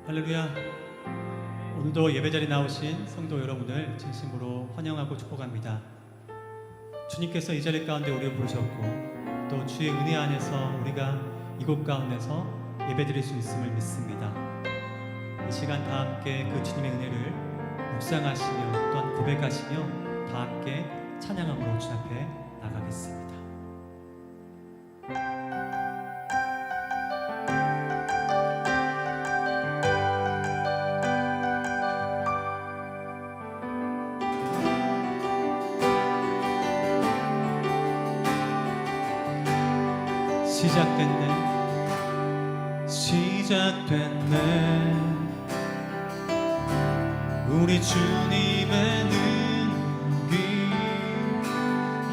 할렐루야. 오늘도 예배자리에 나오신 성도 여러분을 진심으로 환영하고 축복합니다. 주님께서 이 자리 가운데 우리를 부르셨고 또 주의 은혜 안에서 우리가 이곳 가운데서 예배드릴 수 있음을 믿습니다. 이 시간 다 함께 그 주님의 은혜를 묵상하시며 또한 고백하시며 다 함께 찬양함으로 주 앞에 나가겠습니다. 시작됐네 우리 주님의 능력이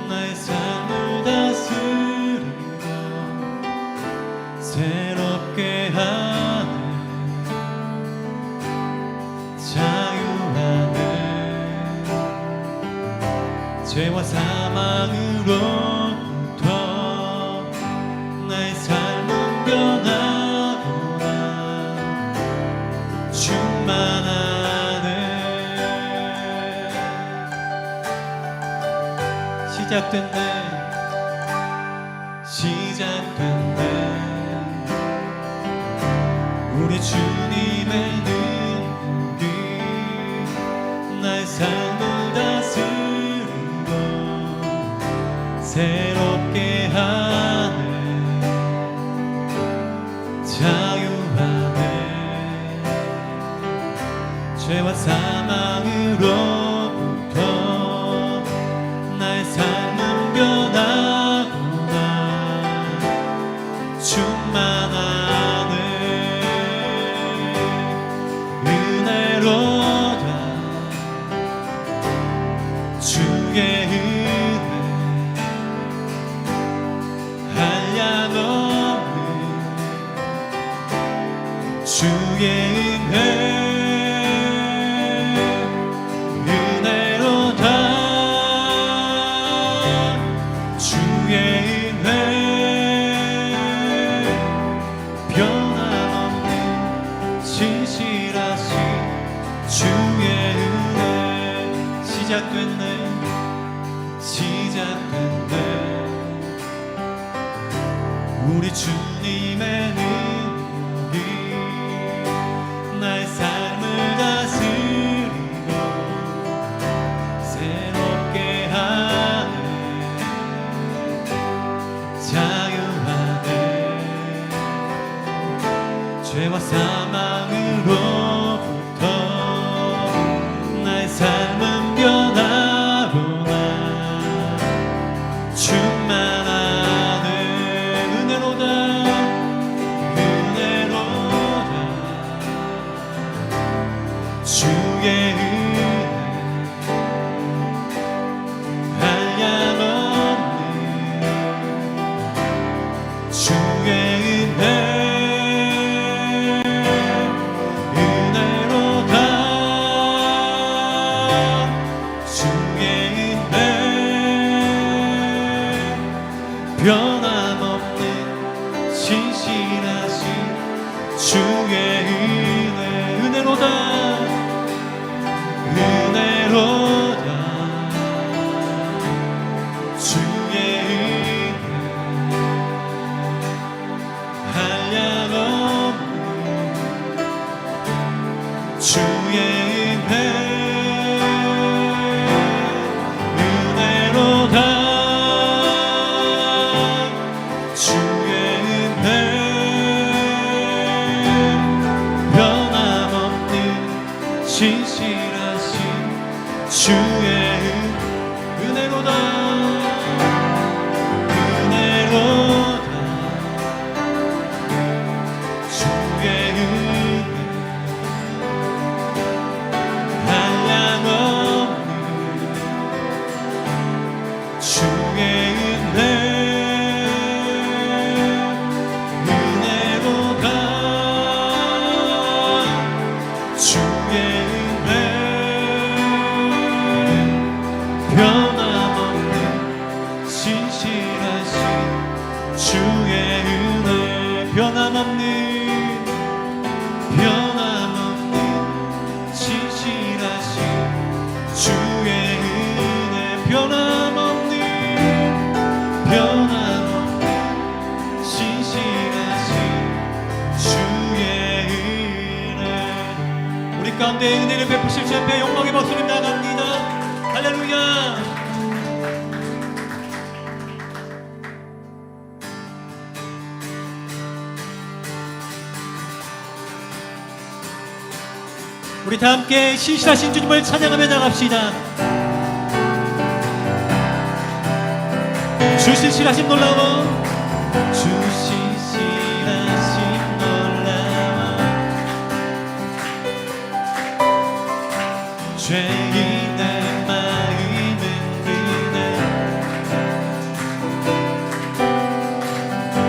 나의 삶을 다스리고 새롭게 하네 자유하네 죄와 사망으로부터 나의 삶은 변하고 시작됐네 우리 주님의 능력이 나의 삶을 다스리고 새롭게 하네 자유하네 죄와 사망으로부터 나의 삶은 변하구나 충만하네 은혜로다 주의 은혜 한량없는 주의 은혜 시작됐네 우리 주님의 능력이 나의 삶을 다스리고 새롭게 하네 자유하네 죄와 사망으로부터 나의 삶은 변하구나 충만하네 은혜로다 주의 은혜 한량없는 주의 은혜 은혜로다 주의 은혜 변함없는 신실하신 주의 은혜 은혜로다 주의 은혜 한량없는 주의 은혜 은혜로다 주의 은혜 변함없는 신실하신 주의 은혜로다 주의 은혜 한량없는 주의 은혜 은혜로다 주의 은혜 변함없는 신실하신 주의 은혜 변함없는 변함없는 신실하신 주의 은혜, 우리 가운데 은혜를 베푸실 주 앞에 영광의 박수를 나갑니다. 할렐루야. 우리 다 함께 신실하신 주님을 찬양하며 나갑시다. 주 신실하심 놀라워, 주 신실하심 놀라워, 죄인의 마음은 그네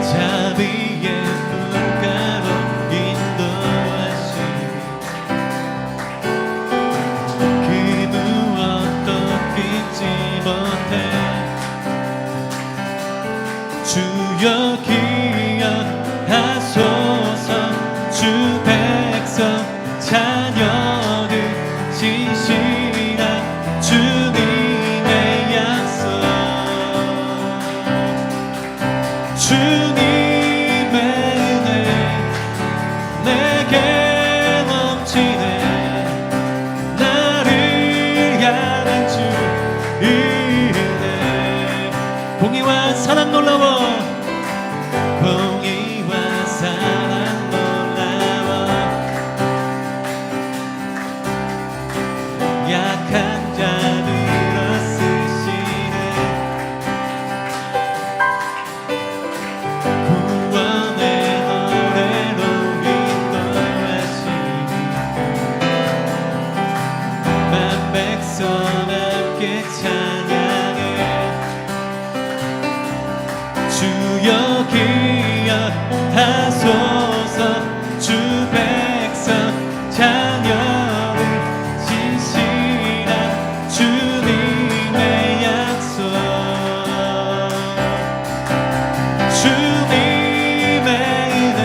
자비의 물가로 인도하시니 그 무엇도 끊지 못해. 주여 기억하소서, 주 백성 자녀들 진실한 주님의 약속, 주님의 은혜 내게 넘치네. 나를 향한 주 은혜, 공의와 사랑 놀라워, 공의와 사랑 놀라워, 약한 자들을 쓰시네. 구원의 노래로 인도하시니 만 백성 함께 찬양해. 주여 기억하소서, 주 백성 자녀들 진실한 주님의 약속, 주님의 은혜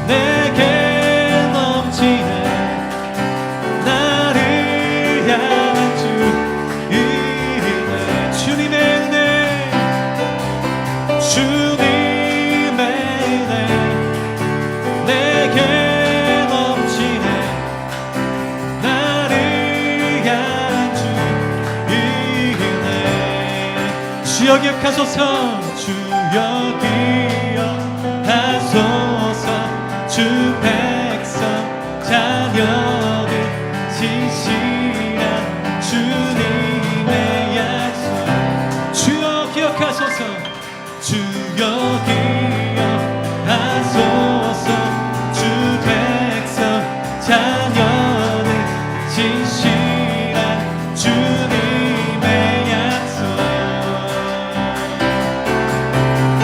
내게 넘치네. 나를 향한 주 은혜, 주님의 은혜, 주님의 은혜 내게 넘치네. 나를 향한 주 은혜, 주여 기억하소서, 주여 기억하소서, 주 백성 자녀들 진실한 주님의 약속, 주여 기억하소서, 주여 기억하소서, 주 백성 자녀들 진실한 주님의 약속,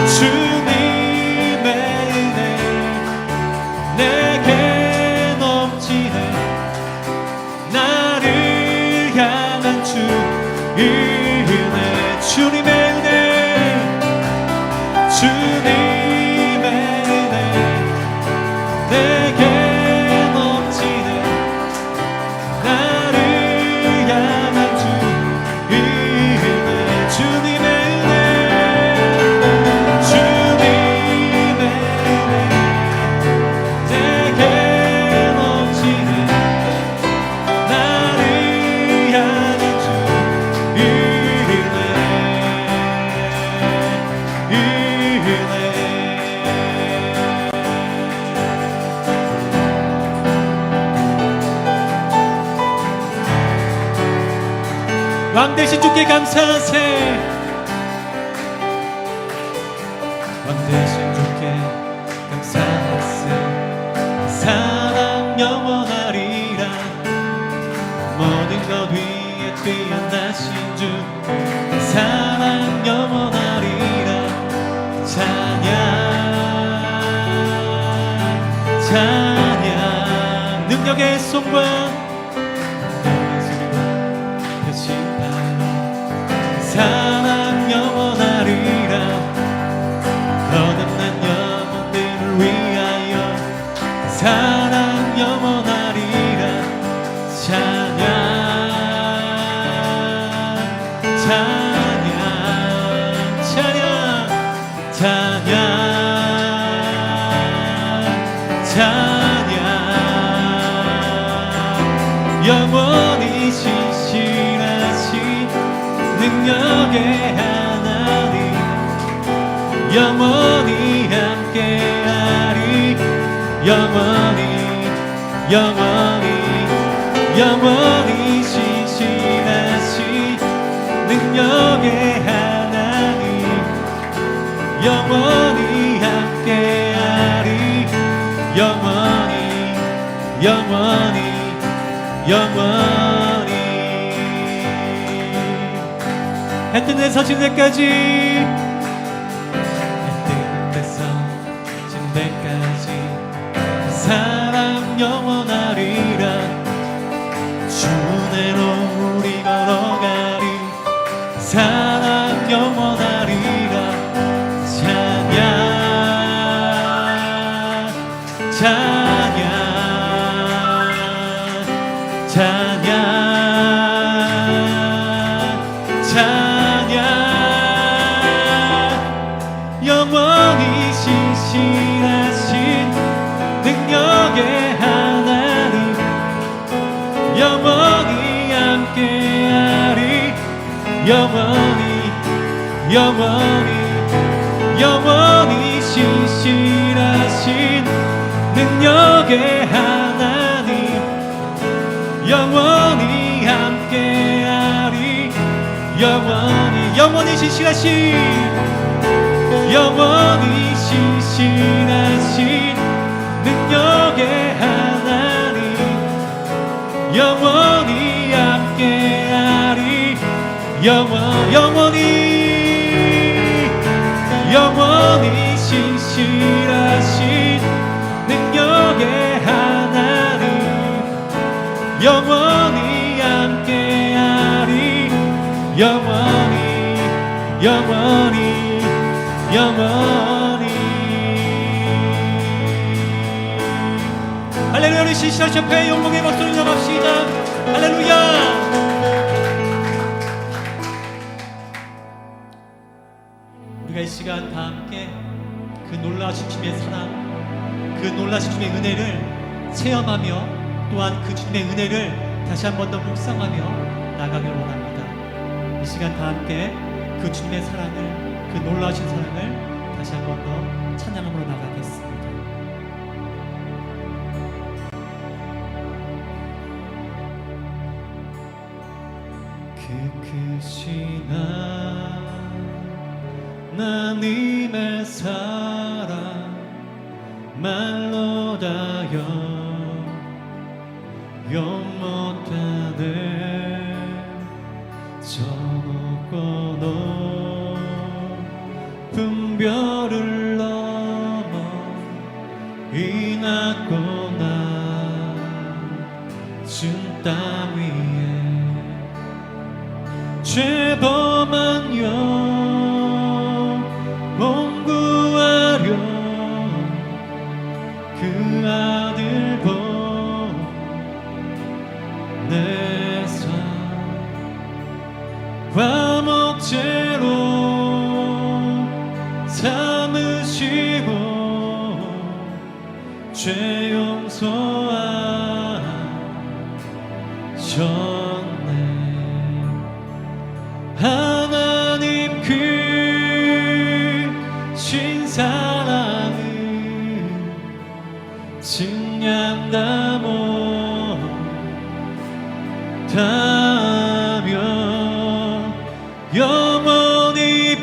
주님의 은혜 내게 넘치네. 나를 향한 주 은혜, 주님의 은혜, 주님의 은혜 내게 넘치네. 나를 향한 주 은혜, 주님의 은혜, 주님의 은혜 내게 넘치네. 나를 향한 주 왕 되신 주께 감사하세. 왕 되신 주께 감사하세. 사랑 영원하리라. 모든 것 위에 뛰어나신 주 사랑 영원하리라. 찬양 찬양 능력의 손과 사랑 영원하리라. 거듭난 영혼들을 위하여 사랑 영원하리라. 찬양 찬양 능력의 하나님 영원히 함께하리 영원히 영원히 신실하신 능력의 하나님 영원히 함께하리 영원히 해 뜨는 데서 진 데까지 해 뜨는 데서 진 데까지 사랑 영원하리라 주 은혜로 우리 걸어가리 사랑 영원하리라 영원히 신실하신 능력의 하나님 영원히 함께하리 영원히 신실하신 능력의 하나님 영원히 함께하리 영원히 신실하신 영원히 신실하신 능력의 하나님 영원히 함께하리 영원히 신실하신 능력의 하나님 영원히 함께하리 영원히 할렐루야. 우리 신실하신 옆에 영광의 박수를 나갑시다. 할렐루야. 우리가 이 시간 다 함께 그 놀라우신 주님의 사랑 그 놀라우신 주님의 은혜를 체험하며 또한 그 주님의 은혜를 다시 한 번 더 묵상하며 나가길 원합니다. 이 시간 다 함께 그 주님의 사랑을 그 놀라우신 사랑을 다시 한 번 더 찬양함으로 나가겠습니다. 그 크신 하나님의 사랑 말로 다 영 못하네 저 높고 분별을 넘어 이 낮고 낮은 땅 위에 죄범한 영혼 구하려 그 아들 보내사 화목제로 삼으시고 죄 용서하셨네 하나님 그 신사랑을 증량다 못하며 영원히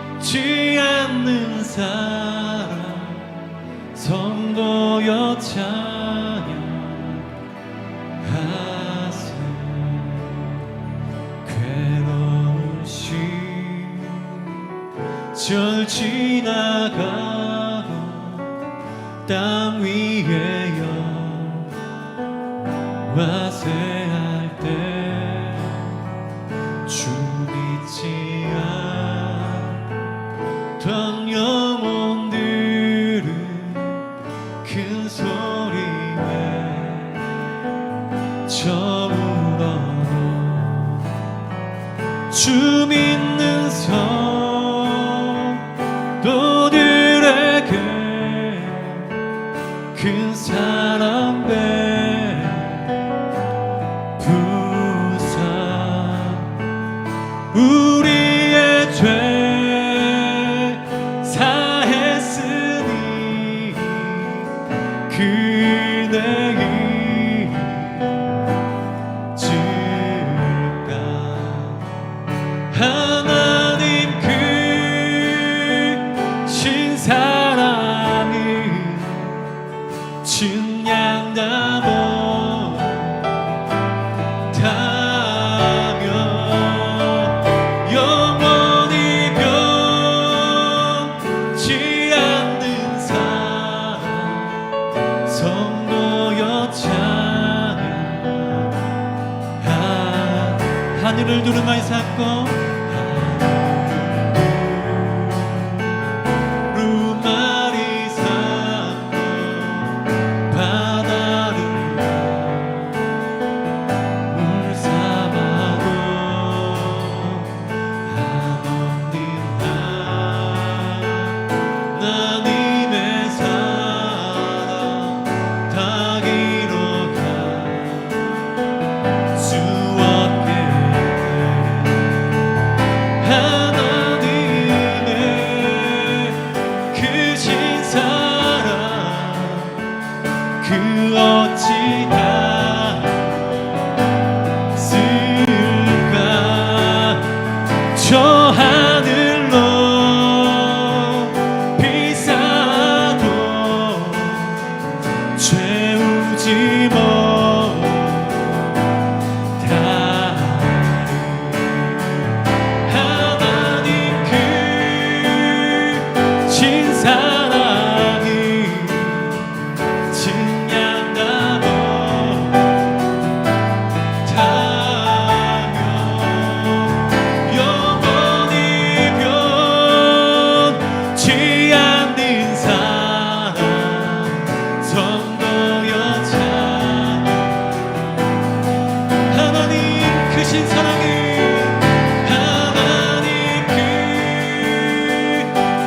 변치 않는 사랑 성도여 찬양하세 괴로운 시절 지나가고 땅 위에 와세할 때 주 믿지 않던 영혼들은 큰 소리 외쳐 울어도 주 믿는 성도들에게 큰 사랑 하늘을 두루마리 샀고 두루마리 샀고 바다를 물 삼아도 한없는 하나님의 사랑 다 기록할 수 없게 하나님의 크신 사랑 그 어찌 닿았을까 저 하늘로 비싸도 채우지 못하리 하나님 그 신사랑이 증량나무 타며 영원히 변치 않는 사랑 성도여 찬양 하나님 크신 사랑이 하나님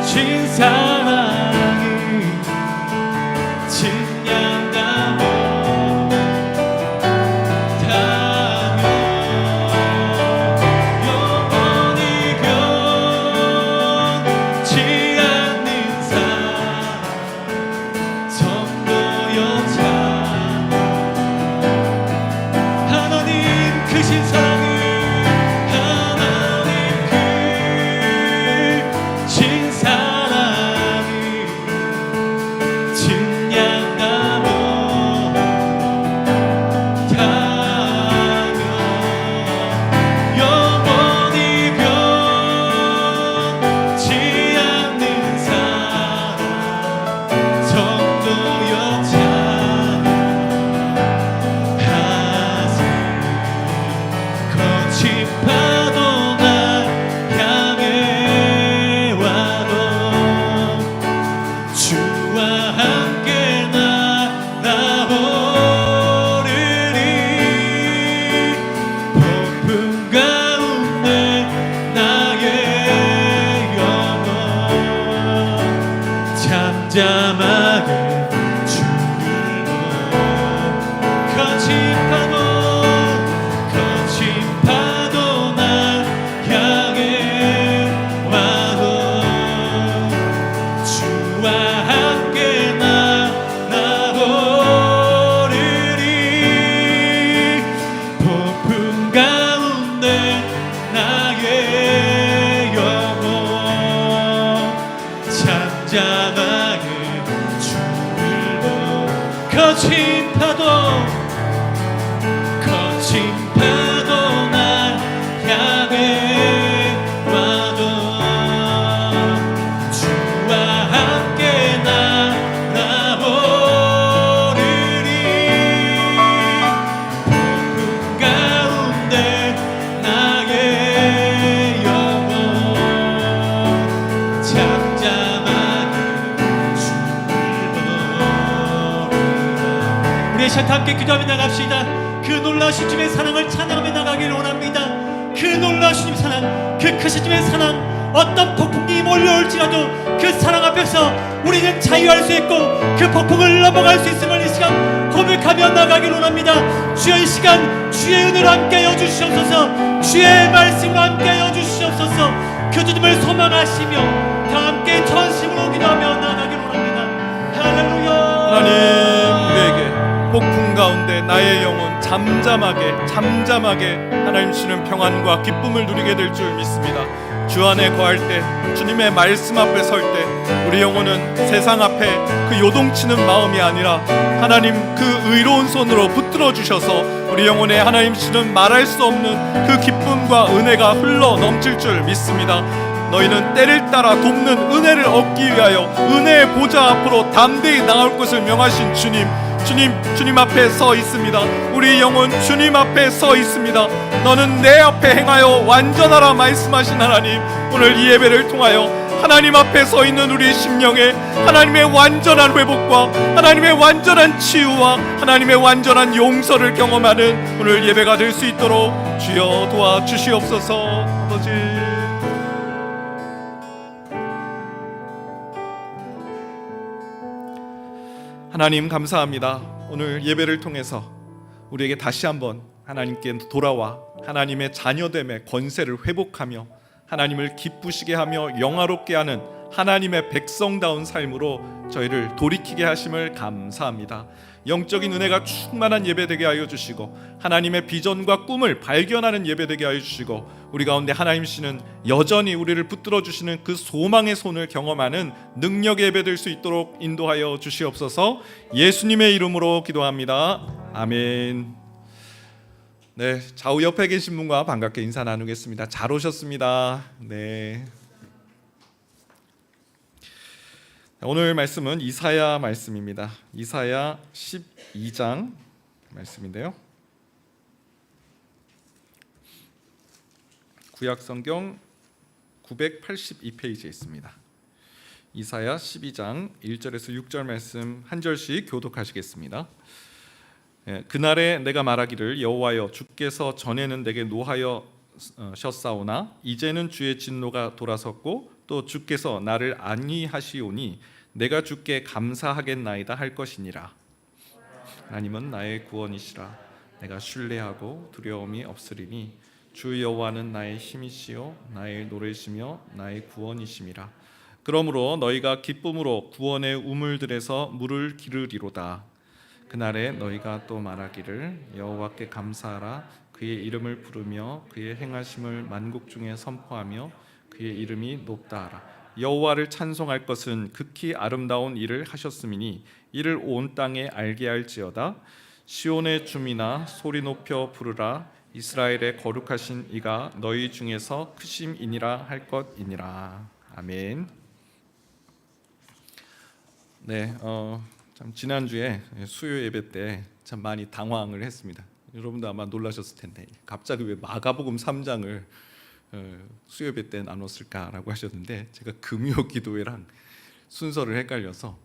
크신 사랑이 증량나무 타며 영원히 변치 않는 사랑 성도여 찬양 하나님 크신 사랑이 하나님 크신 사랑이 증량나무 타며 영원히 변치 않는 사랑 성도여 찬양하세 거친 파도 날 향해 와도 주와 함께 나아오르리 폭풍 가운데 나의 영혼 잠잠하게 주를 거친 파도 날 향해 와도 주와 함께 나아오르리 폭풍 가운데 나의 영혼 잠잠하게 주를 거친 파도 날 향해 와도 주와 함께 나아오르리 폭풍 가운데 나의 영혼 잠잠하게 주를 보리라 우리 시간 함께 기도하며 나갑시다. 그 놀라우신 주의 사랑을 찬양하며 나가기를 원합니다. 그 놀라우신 주의 사랑 그 크신 주의 사랑 어떤 폭풍이 몰려올지라도 그 사랑 앞에서 우리는 자유할 수 있고 그 폭풍을 넘어갈 수 있음을 이 시간 고백하며 나가기를 원합니다. 주여 이 시간 주의 은혜로 함께하여 주시옵소서 주의 말씀으로 함께하여 주시옵소서 그 주님을 소망하시며 다 함께 전심으로 기도하며 나가기를 원합니다. 할렐루야 하나님 우리에게 폭풍 가운데 나의 영혼 잠잠하게 하나님 주시는 평안과 기쁨을 누리게 될 줄 믿습니다. 주 안에 거할 때 주님의 말씀 앞에 설 때 우리 영혼은 세상 앞에 그 요동치는 마음이 아니라 하나님 그 의로운 손으로 붙들어 주셔서 우리 영혼에 하나님 주시는 말할 수 없는 그 기쁨과 은혜가 흘러 넘칠 줄 믿습니다. 너희는 때를 따라 돕는 은혜를 얻기 위하여 은혜의 보좌 앞으로 담대히 나올 것을 명하신 주님, 주님 앞에 서 있습니다. 우리 영혼 주님 앞에 서 있습니다. 너는 내 앞에 행하여 완전하라 말씀하신 하나님, 오늘 이 예배를 통하여 하나님 앞에 서 있는 우리 심령에 하나님의 완전한 회복과 하나님의 완전한 치유와 하나님의 완전한 용서를 경험하는 오늘 예배가 될 수 있도록 주여 도와주시옵소서. 아버지, 하나님 감사합니다. 오늘 예배를 통해서 우리에게 다시 한번 하나님께 돌아와 하나님의 자녀됨의 권세를 회복하며 하나님을 기쁘시게 하며 영화롭게 하는 하나님의 백성다운 삶으로 저희를 돌이키게 하심을 감사합니다. 영적인 은혜가 충만한 예배되게 하여 주시고 하나님의 비전과 꿈을 발견하는 예배되게 하여 주시고 우리 가운데 하나님이시는 여전히 우리를 붙들어 주시는 그 소망의 손을 경험하는 능력의 예배될 수 있도록 인도하여 주시옵소서. 예수님의 이름으로 기도합니다. 아멘. 네, 좌우 옆에 계신 분과 반갑게 인사 나누겠습니다. 잘 오셨습니다. 네. 오늘 말씀은 이사야 말씀입니다. 이사야 12장 말씀인데요. 구약 성경 982페이지에 있습니다. 이사야 12장 1절에서 6절 말씀 한 절씩 교독하시겠습니다. 그날에 내가 말하기를 여호와여 주께서 전에는 내게 노하여셨사오나 이제는 주의 진노가 돌아섰고 또 주께서 나를 안위하시오니 내가 주께 감사하겠나이다 할 것이니라. 하나님은 나의 구원이시라. 내가 신뢰하고 두려움이 없으리니 주 여호와는 나의 힘이시요 나의 노래시며 나의 구원이심이라. 그러므로 너희가 기쁨으로 구원의 우물들에서 물을 기르리로다. 그날에 너희가 또 말하기를 여호와께 감사하라. 그의 이름을 부르며 그의 행하심을 만국 중에 선포하며 그의 이름이 높다 하라. 여호와를 찬송할 것은 극히 아름다운 일을 하셨음이니 이를 온 땅에 알게 할지어다. 시온의 주민아 소리 높여 부르라. 이스라엘의 거룩하신 이가 너희 중에서 크심이니라 할 것이니라. 아멘. 네, 참 지난주에 수요 예배 때 참 많이 당황을 했습니다. 여러분도 아마 놀라셨을 텐데 갑자기 왜 마가복음 3장을 수요 예배 때 나눴을까라고 하셨는데 제가 금요 기도회랑 순서를 헷갈려서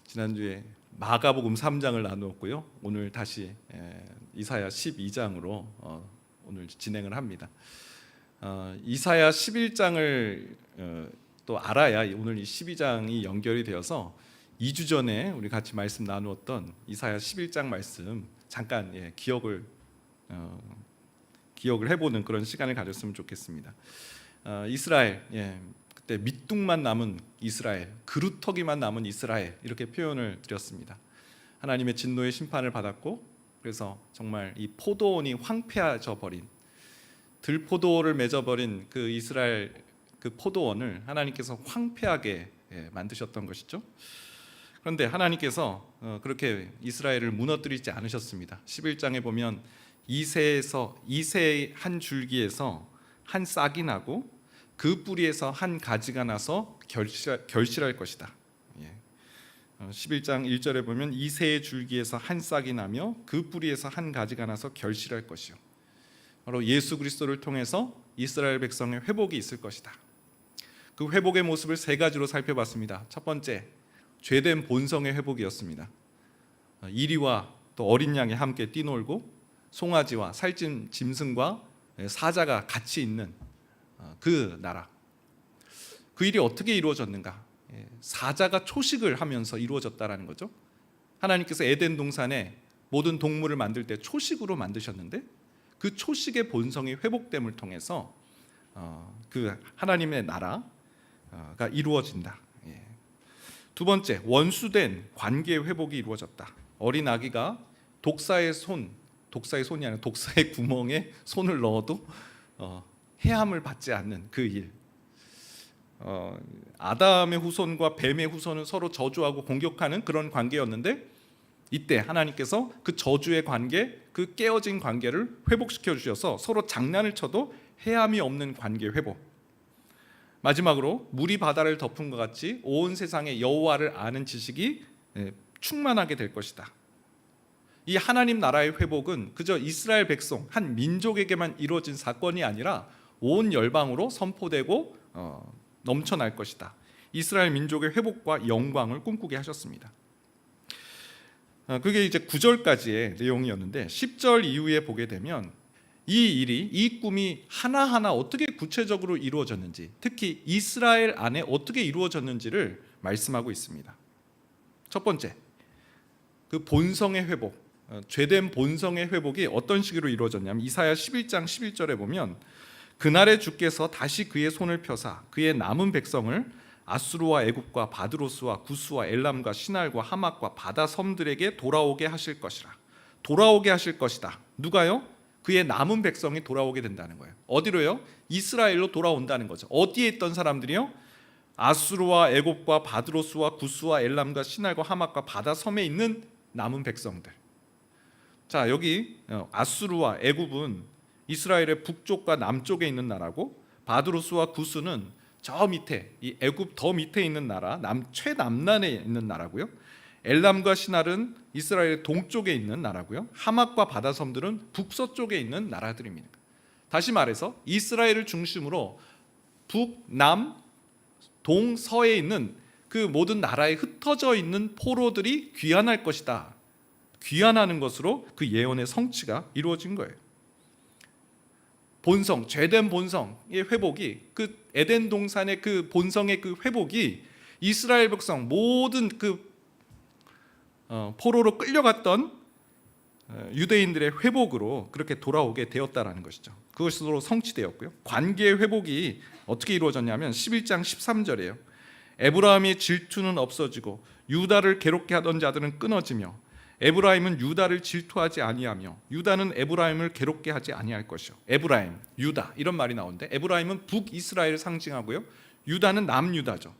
지난주에 마가복음 3장을 나누었고요. 오늘 다시 이사야 12장으로 오늘 진행을 합니다. 이사야 11장을 또 알아야 오늘 이 12장이 연결이 되어서 2주 전에 우리 같이 말씀 나누었던 이사야 11장 말씀 잠깐 기억을 해보는 그런 시간을 가졌으면 좋겠습니다. 이스라엘, 그때 밑둥만 남은 이스라엘, 그루터기만 남은 이스라엘 이렇게 표현을 드렸습니다. 하나님의 진노의 심판을 받았고 그래서 정말 이 포도원이 황폐해져 버린 들포도를 맺어버린 그 이스라엘 그 포도원을 하나님께서 황폐하게 만드셨던 것이죠. 그런데 하나님께서 그렇게 이스라엘을 무너뜨리지 않으셨습니다. 11장에 보면 이새의 한 줄기에서 한 싹이 나고 그 뿌리에서 한 가지가 나서 결실할 것이다. 11장 1절에 보면 이새의 줄기에서 한 싹이 나며 그 뿌리에서 한 가지가 나서 결실할 것이요. 바로 예수 그리스도를 통해서 이스라엘 백성의 회복이 있을 것이다. 그 회복의 모습을 세 가지로 살펴봤습니다. 첫 번째, 죄된 본성의 회복이었습니다. 이리와 또 어린 양이 함께 뛰놀고 송아지와 살찐 짐승과 사자가 같이 있는 그 나라. 그 일이 어떻게 이루어졌는가? 사자가 초식을 하면서 이루어졌다라는 거죠. 하나님께서 에덴 동산에 모든 동물을 만들 때 초식으로 만드셨는데 그 초식의 본성이 회복됨을 통해서 그 하나님의 나라가 이루어진다. 두 번째, 원수된 관계의 회복이 이루어졌다. 어린 아기가 독사의 손이 아니라 독사의 구멍에 손을 넣어도 해함을 받지 않는 그 일. 아담의 후손과 뱀의 후손은 서로 저주하고 공격하는 그런 관계였는데 이때 하나님께서 그 저주의 관계, 그 깨어진 관계를 회복시켜 주셔서 서로 장난을 쳐도 해함이 없는 관계 회복. 마지막으로 물이 바다를 덮은 것 같이 온 세상에 여호와를 아는 지식이 충만하게 될 것이다. 이 하나님 나라의 회복은 그저 이스라엘 백성 한 민족에게만 이루어진 사건이 아니라 온 열방으로 선포되고 넘쳐날 것이다. 이스라엘 민족의 회복과 영광을 꿈꾸게 하셨습니다. 그게 이제 9절까지의 내용이었는데 10절 이후에 보게 되면 이 꿈이 하나하나 어떻게 구체적으로 이루어졌는지, 특히 이스라엘 안에 어떻게 이루어졌는지를 말씀하고 있습니다. 첫 번째, 그 본성의 회복, 죄된 본성의 회복이 어떤 식으로 이루어졌냐면 이사야 11장 11절에 보면 그날에 주께서 다시 그의 손을 펴사 그의 남은 백성을 아수르와 애굽과 바드로스와 구스와 엘람과 시날과 하맛과 바다 섬들에게 돌아오게 하실 것이라. 돌아오게 하실 것이다. 누가요? 그의 남은 백성이 돌아오게 된다는 거예요. 어디로요? 이스라엘로 돌아온다는 거죠. 어디에 있던 사람들이요? 아수르와 애굽과 바드로스와 구스와 엘람과 시날과 하맛과 바다 섬에 있는 남은 백성들. 자, 여기 아수르와 애굽은 이스라엘의 북쪽과 남쪽에 있는 나라고, 바드로스와 구스는 저 밑에, 이 애굽 더 밑에 있는 나라, 최남단에 있는 나라고요. 엘람과 시날은 이스라엘 동쪽에 있는 나라고요. 하맛과 바다 섬들은 북서쪽에 있는 나라들입니다. 다시 말해서 이스라엘을 중심으로 북, 남, 동, 서에 있는 그 모든 나라에 흩어져 있는 포로들이 귀환할 것이다. 귀환하는 것으로 그 예언의 성취가 이루어진 거예요. 본성, 죄된 본성의 회복이, 그 에덴 동산의 그 본성의 그 회복이 이스라엘 백성 모든 그 포로로 끌려갔던 유대인들의 회복으로 그렇게 돌아오게 되었다라는 것이죠. 그것으로 성취되었고요. 관계의 회복이 어떻게 이루어졌냐면 11장 13절이에요. 에브라임의 질투는 없어지고 유다를 괴롭게 하던 자들은 끊어지며 에브라임은 유다를 질투하지 아니하며 유다는 에브라임을 괴롭게 하지 아니할 것이요. 에브라임, 유다 이런 말이 나오는데 에브라임은 북이스라엘을 상징하고요. 유다는 남유다죠.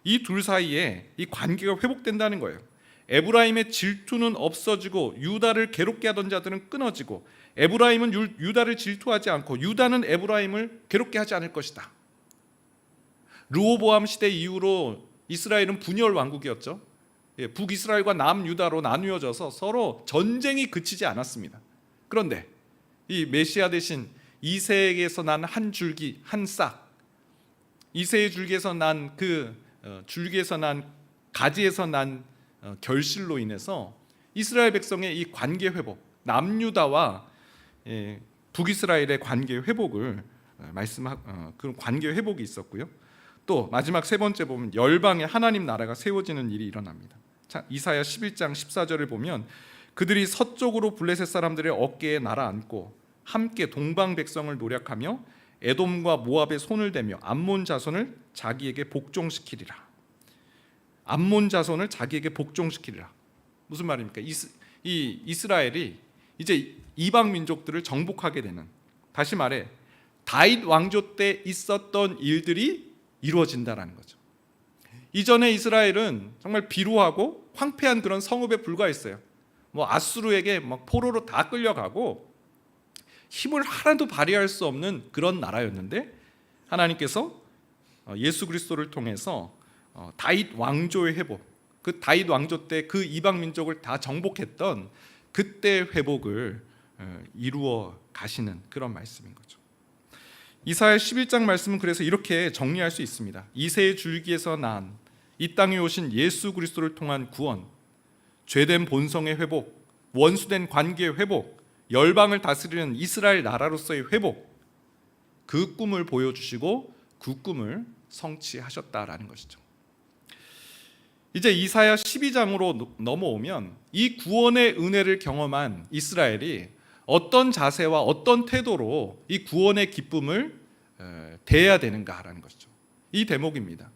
이 둘 사이에 이 관계가 회복된다는 거예요. 에브라임의 질투는 없어지고 유다를 괴롭게 하던 자들은 끊어지고 에브라임은 유다를 질투하지 않고 유다는 에브라임을 괴롭게 하지 않을 것이다. 르호보암 시대 이후로 이스라엘은 분열 왕국이었죠. 북이스라엘과 남유다로 나누어져서 서로 전쟁이 그치지 않았습니다. 그런데 이 메시아 대신 이새에게서 난 한 줄기, 한 싹, 이새의 줄기에서 난 그 줄기에서 난 가지에서 난 결실로 인해서 이스라엘 백성의 이 관계 회복, 남유다와 북이스라엘의 관계 회복을 그 관계 회복이 있었고요. 또 마지막 세 번째 보면 열방의 하나님 나라가 세워지는 일이 일어납니다. 자, 이사야 11장 14절을 보면 그들이 서쪽으로 블레셋 사람들의 어깨에 날아앉고 함께 동방 백성을 노략하며 에돔과 모압의 손을 대며 암몬 자손을 자기에게 복종시키리라. 암몬 자손을 자기에게 복종시키리라. 무슨 말입니까? 이 이스라엘이 이제 이방 민족들을 정복하게 되는, 다시 말해 다윗 왕조 때 있었던 일들이 이루어진다라는 거죠. 이전에 이스라엘은 정말 비루하고 황폐한 그런 성읍에 불과했어요. 아수르에게 막 포로로 다 끌려가고 힘을 하나도 발휘할 수 없는 그런 나라였는데 하나님께서 예수 그리스도를 통해서 다윗 왕조의 회복, 그 다윗 왕조 때 그 이방 민족을 다 정복했던 그때 회복을 이루어 가시는 그런 말씀인 거죠. 이사야 11장 말씀은 그래서 이렇게 정리할 수 있습니다. 이새의 줄기에서 난 이 땅에 오신 예수 그리스도를 통한 구원, 죄된 본성의 회복, 원수된 관계의 회복, 열방을 다스리는 이스라엘 나라로서의 회복, 그 꿈을 보여주시고 그 꿈을 성취하셨다라는 것이죠. 이제 이사야 12장으로 넘어오면 이 구원의 은혜를 경험한 이스라엘이 어떤 자세와 어떤 태도로 이 구원의 기쁨을 대해야 되는가라는 것이죠. 이 대목입니다.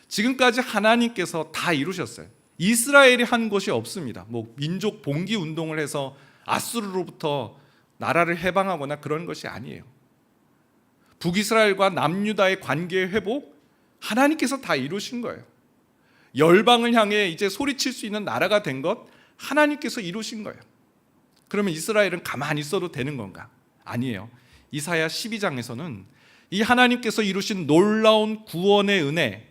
지금까지 하나님께서 다 이루셨어요. 이스라엘이 한 것이 없습니다. 민족 봉기 운동을 해서 아수르로부터 나라를 해방하거나 그런 것이 아니에요. 북이스라엘과 남유다의 관계의 회복, 하나님께서 다 이루신 거예요. 열방을 향해 이제 소리칠 수 있는 나라가 된 것, 하나님께서 이루신 거예요. 그러면 이스라엘은 가만히 있어도 되는 건가? 아니에요. 이사야 12장에서는 이 하나님께서 이루신 놀라운 구원의 은혜,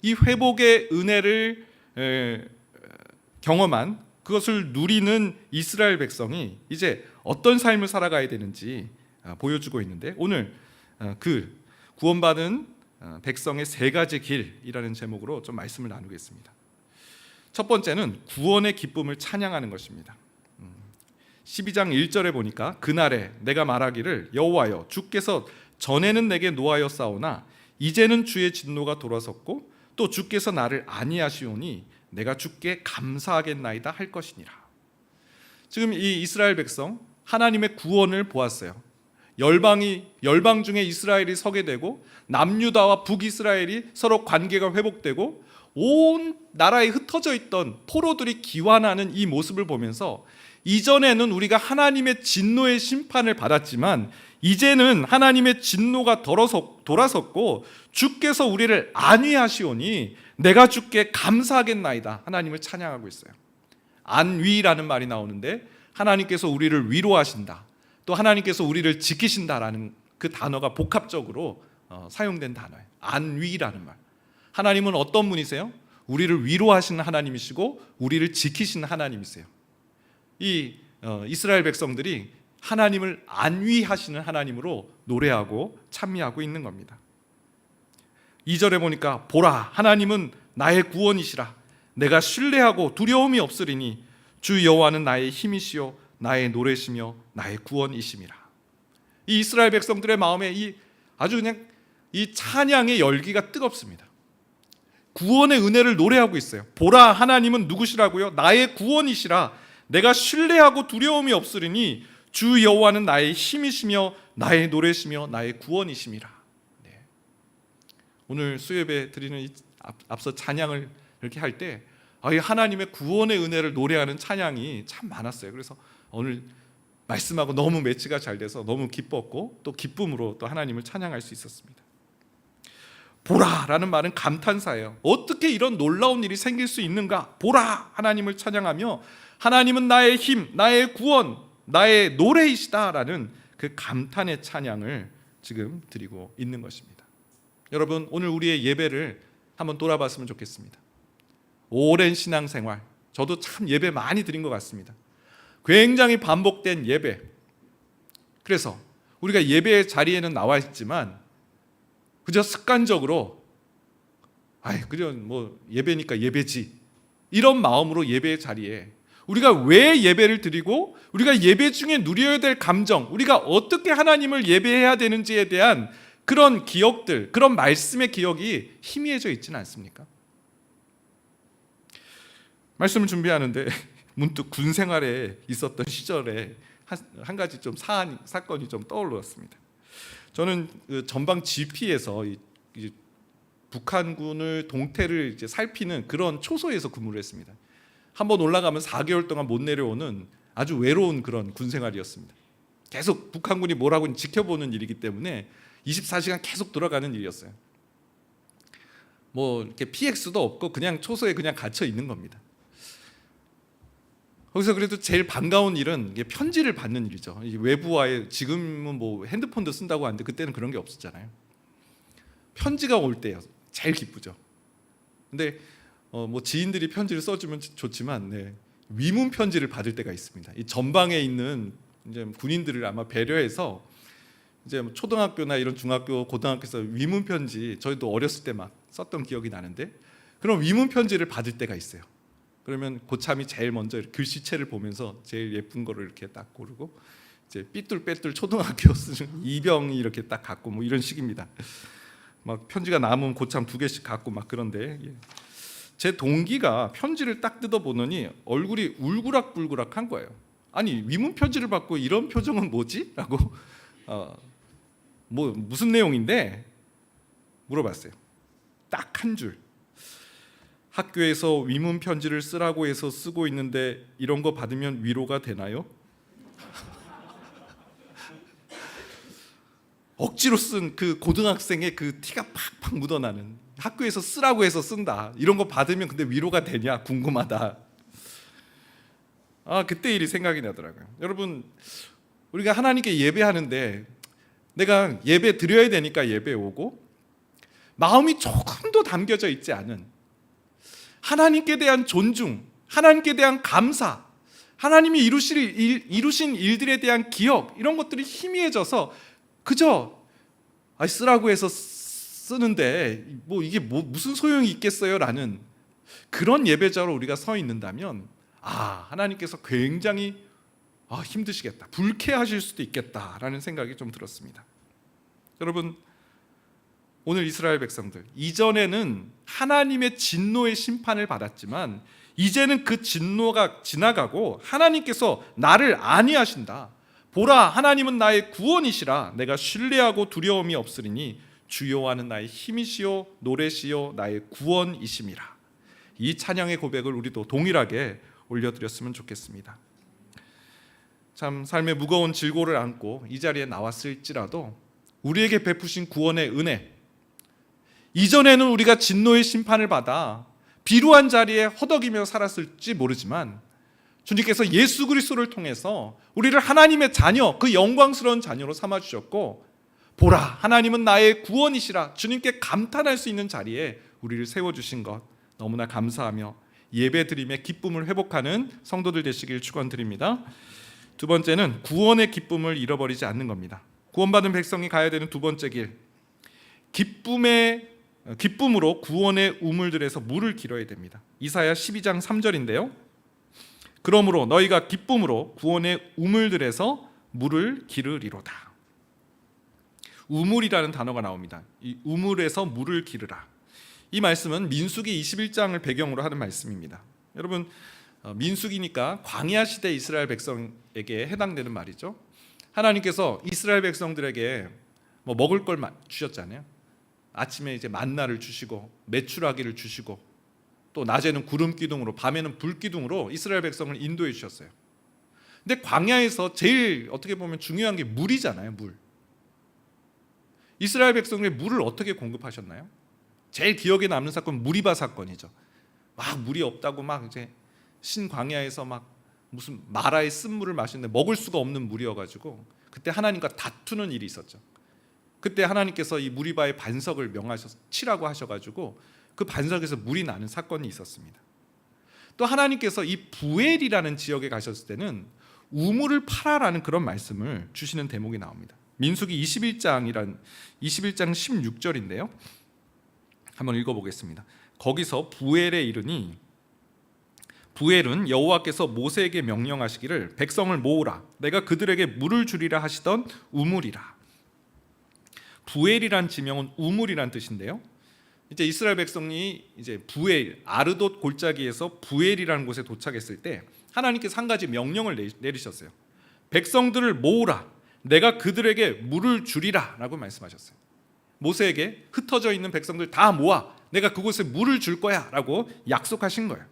이 회복의 은혜를 경험한 그것을 누리는 이스라엘 백성이 이제 어떤 삶을 살아가야 되는지 보여주고 있는데, 오늘 그 구원받은 백성의 세 가지 길이라는 제목으로 좀 말씀을 나누겠습니다. 첫 번째는 구원의 기쁨을 찬양하는 것입니다. 12장 1절에 보니까 그날에 내가 말하기를 여호와여 주께서 전에는 내게 노하였사오나 이제는 주의 진노가 돌아섰고 또 주께서 나를 아니하시오니 내가 주께 감사하겠나이다 할 것이니라. 지금 이 이스라엘 백성 하나님의 구원을 보았어요. 열방 중에 이스라엘이 서게 되고 남유다와 북이스라엘이 서로 관계가 회복되고 온 나라에 흩어져 있던 포로들이 기환하는 이 모습을 보면서 이전에는 우리가 하나님의 진노의 심판을 받았지만 이제는 하나님의 진노가 돌아섰고 주께서 우리를 안위하시오니 내가 주께 감사하겠나이다. 하나님을 찬양하고 있어요. 안위라는 말이 나오는데 하나님께서 우리를 위로하신다, 또 하나님께서 우리를 지키신다라는 그 단어가 복합적으로 사용된 단어예요. 안위라는 말. 하나님은 어떤 분이세요? 우리를 위로하시는 하나님이시고 우리를 지키시는 하나님이세요. 이 이스라엘 백성들이 하나님을 안위하시는 하나님으로 노래하고 찬미하고 있는 겁니다. 2절에 보니까 보라 하나님은 나의 구원이시라 내가 신뢰하고 두려움이 없으리니 주 여호와는 나의 힘이시요 나의 노래시며 나의 구원이심이라. 이 이스라엘 백성들의 마음에 아주 그냥 이 찬양의 열기가 뜨겁습니다. 구원의 은혜를 노래하고 있어요. 보라 하나님은 누구시라고요? 나의 구원이시라 내가 신뢰하고 두려움이 없으리니 주 여호와는 나의 힘이시며 나의 노래시며 나의 구원이심이라. 네. 오늘 수요예배 드리는 앞서 찬양을 이렇게 할 때 하나님의 구원의 은혜를 노래하는 찬양이 참 많았어요. 그래서 오늘 말씀하고 너무 매치가 잘 돼서 너무 기뻤고 또 기쁨으로 또 하나님을 찬양할 수 있었습니다. 보라라는 말은 감탄사예요. 어떻게 이런 놀라운 일이 생길 수 있는가? 보라 하나님을 찬양하며 하나님은 나의 힘, 나의 구원, 나의 노래이시다라는 그 감탄의 찬양을 지금 드리고 있는 것입니다. 여러분 오늘 우리의 예배를 한번 돌아봤으면 좋겠습니다. 오랜 신앙생활 저도 참 예배 많이 드린 것 같습니다. 굉장히 반복된 예배. 그래서 우리가 예배의 자리에는 나와 있지만 그저 습관적으로 그저 뭐 예배니까 예배지 이런 마음으로 예배의 자리에 우리가 왜 예배를 드리고 우리가 예배 중에 누려야 될 감정, 우리가 어떻게 하나님을 예배해야 되는지에 대한 그런 기억들, 그런 말씀의 기억이 희미해져 있지는 않습니까? 말씀을 준비하는데 문득 군 생활에 있었던 시절에 한 가지 좀 사건이 좀 떠올랐습니다. 저는 그 전방 GP에서 북한군을 동태를 이제 살피는 그런 초소에서 근무를 했습니다. 한번 올라가면 4개월 동안 못 내려오는 아주 외로운 그런 군 생활이었습니다. 계속 북한군이 뭘 하고 지켜보는 일이기 때문에 24시간 계속 돌아가는 일이었어요. 뭐 이렇게 PX도 없고 그냥 초소에 그냥 갇혀 있는 겁니다. 거기서 그래도 제일 반가운 일은 이게 편지를 받는 일이죠. 외부와의, 지금은 뭐 핸드폰도 쓴다고 하는데 그때는 그런 게 없었잖아요. 편지가 올 때요. 제일 기쁘죠. 근데 뭐 지인들이 편지를 써주면 좋지만 위문 편지를 받을 때가 있습니다. 이 전방에 있는 이제 군인들을 아마 배려해서 이제 초등학교나 이런 중학교, 고등학교에서 위문 편지 저희도 어렸을 때 막 썼던 기억이 나는데 그런 위문 편지를 받을 때가 있어요. 그러면 고참이 제일 먼저 글씨체를 보면서 제일 예쁜 거를 이렇게 딱 고르고 이제 삐뚤빼뚤 초등학교 쓰는 이병이 이렇게 딱 갖고 뭐 이런 식입니다. 막 편지가 남으면 고참 2개씩 갖고 막 그런데 제 동기가 편지를 딱 뜯어보더니 얼굴이 울그락불그락한 거예요. 아니 위문 편지를 받고 이런 표정은 뭐지? 라고 뭐 무슨 내용인데 물어봤어요. 딱 한 줄. 학교에서 위문 편지를 쓰라고 해서 쓰고 있는데 이런 거 받으면 위로가 되나요? 억지로 쓴 그 고등학생의 그 티가 팍팍 묻어나는, 학교에서 쓰라고 해서 쓴다, 이런 거 받으면 근데 위로가 되냐 궁금하다. 그때 일이 생각이 나더라고요. 여러분 우리가 하나님께 예배하는데 내가 예배 드려야 되니까 예배 오고 마음이 조금도 담겨져 있지 않은 하나님께 대한 존중, 하나님께 대한 감사, 하나님이 이루신 일들에 대한 기억, 이런 것들이 희미해져서 그저 쓰라고 해서 쓰는데 이게 무슨 소용이 있겠어요? 라는 그런 예배자로 우리가 서 있는다면 하나님께서 굉장히 힘드시겠다, 불쾌하실 수도 있겠다라는 생각이 좀 들었습니다. 여러분, 오늘 이스라엘 백성들, 이전에는 하나님의 진노의 심판을 받았지만 이제는 그 진노가 지나가고 하나님께서 나를 안위하신다. 보라, 하나님은 나의 구원이시라. 내가 신뢰하고 두려움이 없으리니 주 여호와는 나의 힘이시요 노래시요 나의 구원이심이라. 이 찬양의 고백을 우리도 동일하게 올려드렸으면 좋겠습니다. 참 삶의 무거운 질고를 안고 이 자리에 나왔을지라도 우리에게 베푸신 구원의 은혜, 이전에는 우리가 진노의 심판을 받아 비루한 자리에 허덕이며 살았을지 모르지만 주님께서 예수 그리스도를 통해서 우리를 하나님의 자녀, 그 영광스러운 자녀로 삼아주셨고, 보라, 하나님은 나의 구원이시라, 주님께 감탄할 수 있는 자리에 우리를 세워주신 것 너무나 감사하며 예배드림의 기쁨을 회복하는 성도들 되시길 축원드립니다. 두 번째는 구원의 기쁨을 잃어버리지 않는 겁니다. 구원받은 백성이 가야 되는 두 번째 길, 기쁨으로 구원의 우물들에서 물을 길어야 됩니다. 이사야 12장 3절인데요. 그러므로 너희가 기쁨으로 구원의 우물들에서 물을 기르리로다. 우물이라는 단어가 나옵니다. 이 우물에서 물을 기르라. 이 말씀은 민수기 21장을 배경으로 하는 말씀입니다. 여러분, 민수기니까 광야 시대 이스라엘 백성에게 해당되는 말이죠. 하나님께서 이스라엘 백성들에게 먹을 걸 주셨잖아요. 아침에 이제 만나를 주시고 메추라기를 주시고 또 낮에는 구름 기둥으로 밤에는 불 기둥으로 이스라엘 백성을 인도해 주셨어요. 근데 광야에서 제일 어떻게 보면 중요한 게 물이잖아요. 물. 이스라엘 백성에게 물을 어떻게 공급하셨나요? 제일 기억에 남는 사건은 무리바 사건이죠. 물이 없다고 이제 신광야에서 무슨 마라의 쓴물을 마시는데 먹을 수가 없는 물이어가지고 그때 하나님과 다투는 일이 있었죠. 그때 하나님께서 이 무리바의 반석을 치라고 하셔가지고 그 반석에서 물이 나는 사건이 있었습니다. 또 하나님께서 이 부엘이라는 지역에 가셨을 때는 우물을 파라라는 그런 말씀을 주시는 대목이 나옵니다. 민수기 21장 16절인데요. 한번 읽어보겠습니다. 거기서 부엘에 이르니, 부엘은 여호와께서 모세에게 명령하시기를 백성을 모으라, 내가 그들에게 물을 주리라 하시던 우물이라. 부엘이란 지명은 우물이란 뜻인데요. 이제 이스라엘 백성이 이제 부엘, 아르돗 골짜기에서 부엘이라는 곳에 도착했을 때 하나님께서 한 가지 명령을 내리셨어요. 백성들을 모으라, 내가 그들에게 물을 주리라라고 말씀하셨어요. 모세에게 흩어져 있는 백성들 다 모아, 내가 그곳에 물을 줄 거야라고 약속하신 거예요.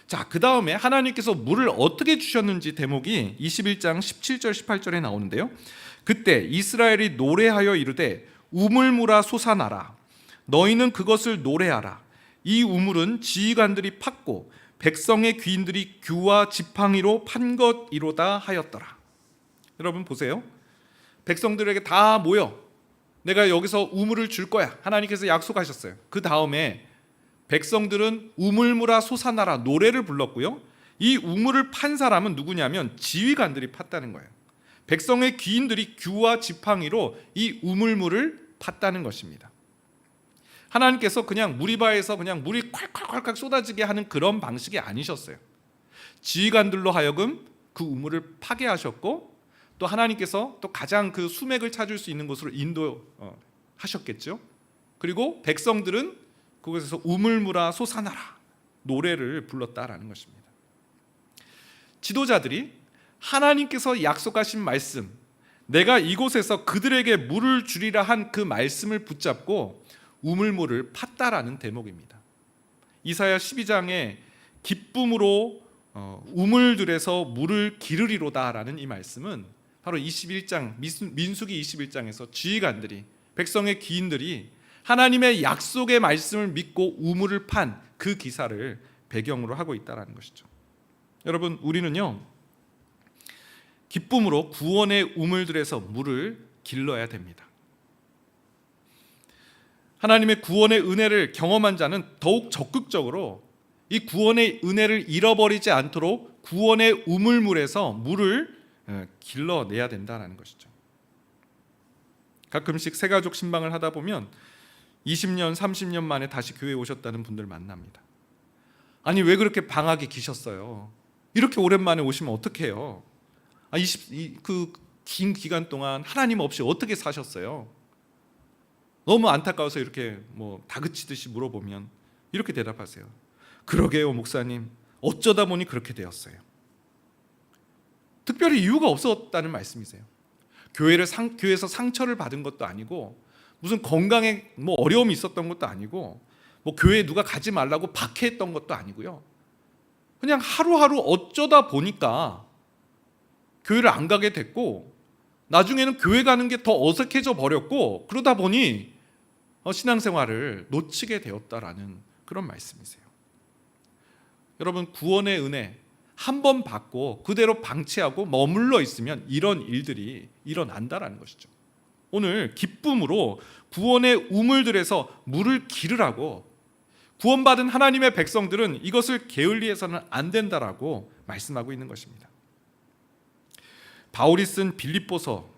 자, 그 다음에 하나님께서 물을 어떻게 주셨는지 대목이 21장 17절 18절에 나오는데요. 그때 이스라엘이 노래하여 이르되 우물물아 솟아나라, 너희는 그것을 노래하라. 이 우물은 지휘관들이 팠고 백성의 귀인들이 규와 지팡이로 판 것이로다 하였더라. 여러분 보세요. 백성들에게 다 모여, 내가 여기서 우물을 줄 거야, 하나님께서 약속하셨어요. 그 다음에 백성들은 우물물아 솟아나라 노래를 불렀고요. 이 우물을 판 사람은 누구냐면 지휘관들이 팠다는 거예요. 백성의 귀인들이 규와 지팡이로 이 우물물을 팠다는 것입니다. 하나님께서 그냥 무리바에서 그냥 물이 콸콸콸콸 쏟아지게 하는 그런 방식이 아니셨어요. 지휘관들로 하여금 그 우물을 파게 하셨고, 또 하나님께서 또 가장 그 수맥을 찾을 수 있는 곳으로 인도하셨겠죠. 그리고 백성들은 그곳에서 우물물아 솟아나라 노래를 불렀다라는 것입니다. 지도자들이 하나님께서 약속하신 말씀, 내가 이곳에서 그들에게 물을 주리라 한 그 말씀을 붙잡고 우물물을 팠다라는 대목입니다. 이사야 12장에 기쁨으로 우물들에서 물을 기르리로다라는 이 말씀은 바로 21장 민수기 21장에서 지휘관들이, 백성의 귀인들이 하나님의 약속의 말씀을 믿고 우물을 판 그 기사를 배경으로 하고 있다는 것이죠. 여러분, 우리는요 기쁨으로 구원의 우물들에서 물을 길러야 됩니다. 하나님의 구원의 은혜를 경험한 자는 더욱 적극적으로 이 구원의 은혜를 잃어버리지 않도록 구원의 우물물에서 물을 길러내야 된다는 것이죠. 가끔씩 새가족 신방을 하다 보면 20년, 30년 만에 다시 교회에 오셨다는 분들 만납니다. 아니 왜 그렇게 방학에 기셨어요? 이렇게 오랜만에 오시면 어떡해요? 그 긴 기간 동안 하나님 없이 어떻게 사셨어요? 너무 안타까워서 이렇게 다그치듯이 물어보면 이렇게 대답하세요. 그러게요 목사님, 어쩌다 보니 그렇게 되었어요. 특별히 이유가 없었다는 말씀이세요. 교회에서 상처를 받은 것도 아니고 무슨 건강에 어려움이 있었던 것도 아니고 교회에 누가 가지 말라고 박해했던 것도 아니고요. 그냥 하루하루 어쩌다 보니까 교회를 안 가게 됐고 나중에는 교회 가는 게 더 어색해져 버렸고 그러다 보니 신앙생활을 놓치게 되었다라는 그런 말씀이세요. 여러분, 구원의 은혜 한 번 받고 그대로 방치하고 머물러 있으면 이런 일들이 일어난다라는 것이죠. 오늘 기쁨으로 구원의 우물들에서 물을 기르라고 구원받은 하나님의 백성들은 이것을 게을리해서는 안 된다라고 말씀하고 있는 것입니다. 바울이 쓴 빌립보서,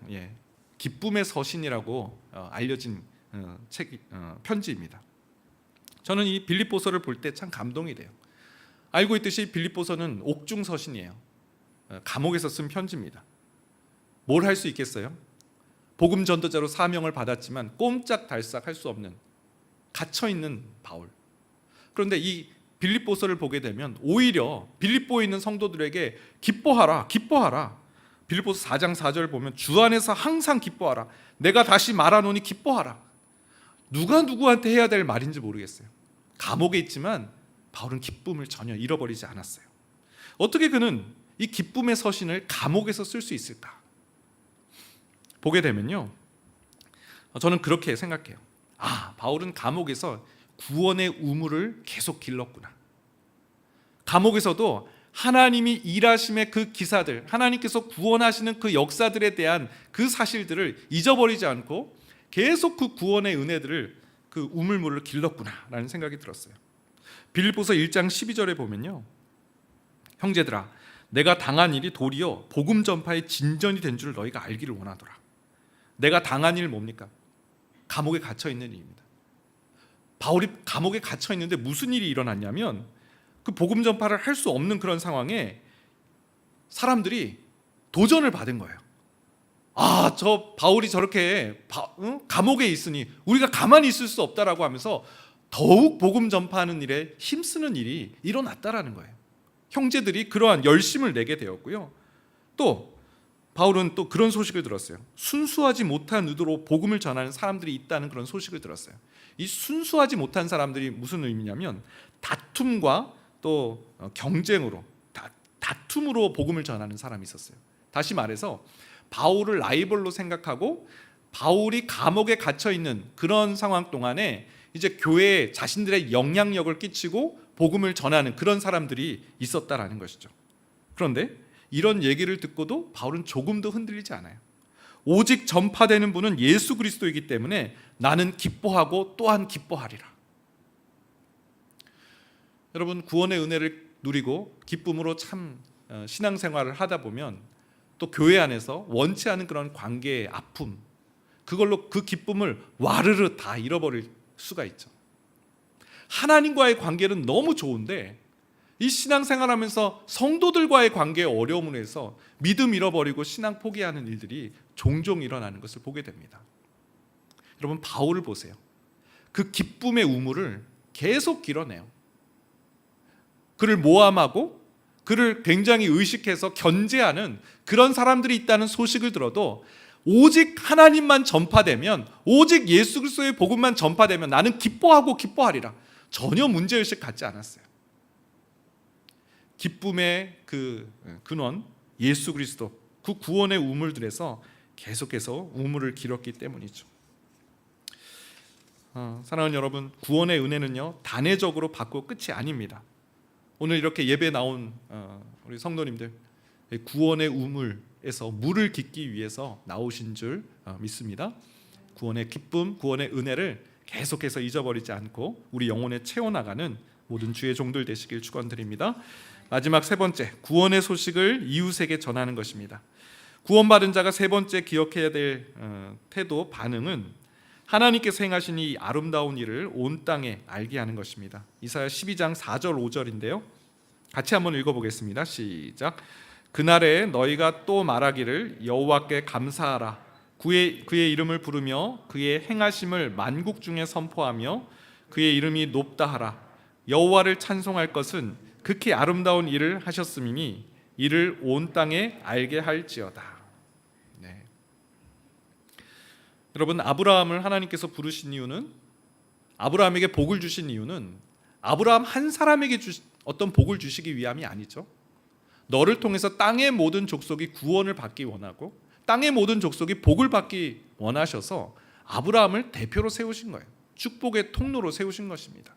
기쁨의 서신이라고 알려진 편지입니다. 저는 이 빌립보서를 볼 때 참 감동이 돼요. 알고 있듯이 빌립보서는 옥중 서신이에요. 감옥에서 쓴 편지입니다. 뭘 할 수 있겠어요? 복음 전도자로 사명을 받았지만 꼼짝달싹 할 수 없는 갇혀있는 바울. 그런데 이 빌립보서를 보게 되면 오히려 빌립보에 있는 성도들에게 기뻐하라, 기뻐하라. 빌립보서 4장 4절 보면 주 안에서 항상 기뻐하라. 내가 다시 말하노니 기뻐하라. 누가 누구한테 해야 될 말인지 모르겠어요. 감옥에 있지만 바울은 기쁨을 전혀 잃어버리지 않았어요. 어떻게 그는 이 기쁨의 서신을 감옥에서 쓸 수 있을까? 보게 되면요, 저는 그렇게 생각해요. 바울은 감옥에서 구원의 우물을 계속 길렀구나. 감옥에서도 하나님이 일하심의 그 기사들, 하나님께서 구원하시는 그 역사들에 대한 그 사실들을 잊어버리지 않고 계속 그 구원의 은혜들을, 그 우물물을 길렀구나라는 생각이 들었어요. 빌립보서 1장 12절에 보면요, 형제들아, 내가 당한 일이 도리어 복음 전파의 진전이 된 줄 너희가 알기를 원하노라. 내가 당한 일 뭡니까? 감옥에 갇혀 있는 일입니다. 바울이 감옥에 갇혀 있는데 무슨 일이 일어났냐면 그 복음 전파를 할 수 없는 그런 상황에 사람들이 도전을 받은 거예요. 저 바울이 저렇게 감옥에 있으니 우리가 가만히 있을 수 없다라고 하면서 더욱 복음 전파하는 일에 힘쓰는 일이 일어났다라는 거예요. 형제들이 그러한 열심을 내게 되었고요. 또 바울은 또 그런 소식을 들었어요. 순수하지 못한 의도로 복음을 전하는 사람들이 있다는 그런 소식을 들었어요. 이 순수하지 못한 사람들이 무슨 의미냐면 다툼과 또 경쟁으로, 다툼으로 복음을 전하는 사람이 있었어요. 다시 말해서 바울을 라이벌로 생각하고 바울이 감옥에 갇혀 있는 그런 상황 동안에 이제 교회에 자신들의 영향력을 끼치고 복음을 전하는 그런 사람들이 있었다라는 것이죠. 그런데 이런 얘기를 듣고도 바울은 조금도 흔들리지 않아요. 오직 전파되는 분은 예수 그리스도이기 때문에 나는 기뻐하고 또한 기뻐하리라. 여러분, 구원의 은혜를 누리고 기쁨으로 참 신앙생활을 하다 보면 또 교회 안에서 원치 않은 그런 관계의 아픔, 그걸로 그 기쁨을 와르르 다 잃어버릴 수가 있죠. 하나님과의 관계는 너무 좋은데 이 신앙생활하면서 성도들과의 관계의 어려움을 해서 믿음 잃어버리고 신앙 포기하는 일들이 종종 일어나는 것을 보게 됩니다. 여러분, 바울을 보세요. 그 기쁨의 우물을 계속 길어내요. 그를 모함하고 그를 굉장히 의식해서 견제하는 그런 사람들이 있다는 소식을 들어도 오직 하나님만 전파되면, 오직 예수 그리스도의 복음만 전파되면 나는 기뻐하고 기뻐하리라. 전혀 문제의식 갖지 않았어요. 기쁨의 그 근원 예수 그리스도, 그 구원의 우물들에서 계속해서 우물을 길었기 때문이죠. 사랑하는 여러분, 구원의 은혜는요 단회적으로 받고 끝이 아닙니다. 오늘 이렇게 예배 나온 우리 성도님들, 구원의 우물에서 물을 깃기 위해서 나오신 줄 믿습니다. 구원의 기쁨, 구원의 은혜를 계속해서 잊어버리지 않고 우리 영혼에 채워나가는 모든 주의 종들 되시길 축원드립니다. 마지막 세 번째, 구원의 소식을 이웃에게 전하는 것입니다. 구원받은 자가 세 번째 기억해야 될 태도, 반응은 하나님께서 행하신 이 아름다운 일을 온 땅에 알게 하는 것입니다. 이사야 12장 4절 5절인데요. 같이 한번 읽어보겠습니다. 시작. 그날에 너희가 또 말하기를 여호와께 감사하라. 그의 이름을 부르며 그의 행하심을 만국 중에 선포하며 그의 이름이 높다 하라. 여호와를 찬송할 것은 극히 아름다운 일을 하셨음이니 이를 온 땅에 알게 할지어다. 네. 여러분, 아브라함을 하나님께서 부르신 이유는, 아브라함에게 복을 주신 이유는 아브라함 한 사람에게 어떤 복을 주시기 위함이 아니죠. 너를 통해서 땅의 모든 족속이 구원을 받기 원하고 땅의 모든 족속이 복을 받기 원하셔서 아브라함을 대표로 세우신 거예요. 축복의 통로로 세우신 것입니다.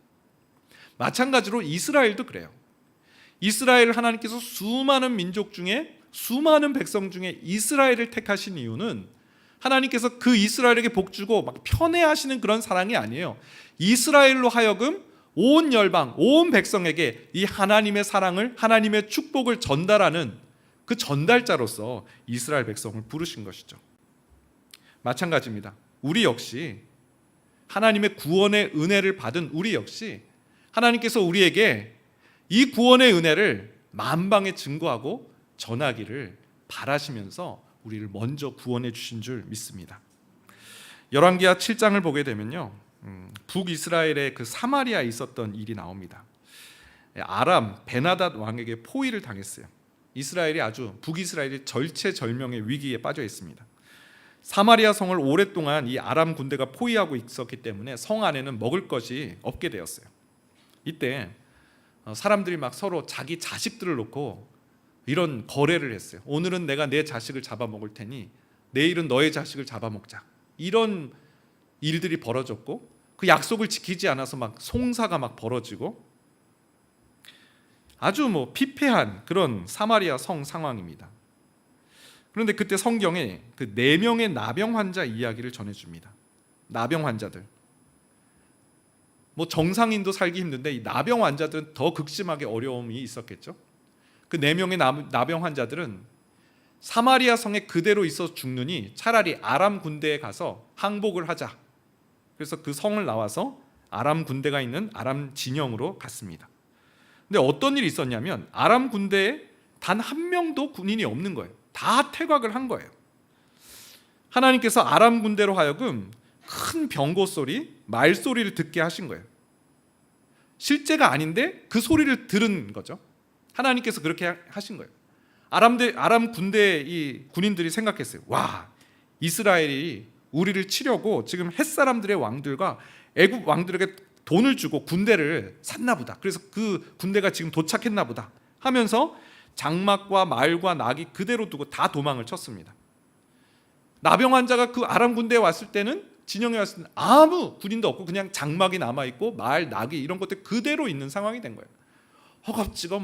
마찬가지로 이스라엘도 그래요. 이스라엘을 하나님께서 수많은 민족 중에, 수많은 백성 중에 이스라엘을 택하신 이유는 하나님께서 그 이스라엘에게 복 주고 막 편애하시는 그런 사랑이 아니에요. 이스라엘로 하여금 온 열방, 온 백성에게 이 하나님의 사랑을, 하나님의 축복을 전달하는 그 전달자로서 이스라엘 백성을 부르신 것이죠. 마찬가지입니다. 우리 역시 하나님의 구원의 은혜를 받은 우리 역시 하나님께서 우리에게 이 구원의 은혜를 만방에 증거하고 전하기를 바라시면서 우리를 먼저 구원해 주신 줄 믿습니다. 열왕기하 7장을 보게 되면요, 북이스라엘의 그 사마리아에 있었던 일이 나옵니다. 아람 베나닷 왕에게 포위를 당했어요. 이스라엘이 북이스라엘이 절체절명의 위기에 빠져 있습니다. 사마리아 성을 오랫동안 이 아람 군대가 포위하고 있었기 때문에 성 안에는 먹을 것이 없게 되었어요. 이때 사람들이 막 서로 자기 자식들을 놓고 이런 거래를 했어요. 오늘은 내가 내 자식을 잡아먹을 테니 내일은 너의 자식을 잡아먹자. 이런 일들이 벌어졌고 그 약속을 지키지 않아서 막 송사가 막 벌어지고 아주 피폐한 그런 사마리아 성 상황입니다. 그런데 그때 성경에 그 4명의 나병 환자 이야기를 전해줍니다. 나병 환자들, 정상인도 살기 힘든데 이 나병 환자들은 더 극심하게 어려움이 있었겠죠. 그 4명의 나병 환자들은 사마리아 성에 그대로 있어 죽느니 차라리 아람 군대에 가서 항복을 하자. 그래서 그 성을 나와서 아람 군대가 있는 아람 진영으로 갔습니다. 근데 어떤 일이 있었냐면 아람 군대에 단 한 명도 군인이 없는 거예요. 다 퇴각을 한 거예요. 하나님께서 아람 군대로 하여금 큰 병고 소리, 말소리를 듣게 하신 거예요. 실제가 아닌데 그 소리를 들은 거죠. 하나님께서 그렇게 하신 거예요. 아람 군대의 이 군인들이 생각했어요. 와, 이스라엘이 우리를 치려고 지금 햇사람들의 왕들과 애굽 왕들에게 돈을 주고 군대를 샀나 보다. 그래서 그 군대가 지금 도착했나 보다 하면서 장막과 말과 낙이 그대로 두고 다 도망을 쳤습니다. 나병 환자가 그 아람 군대에 왔을 때는, 진영에 왔을 때는 아무 군인도 없고 그냥 장막이 남아있고 말, 낙이 이런 것들 그대로 있는 상황이 된 거예요. 허겁지겁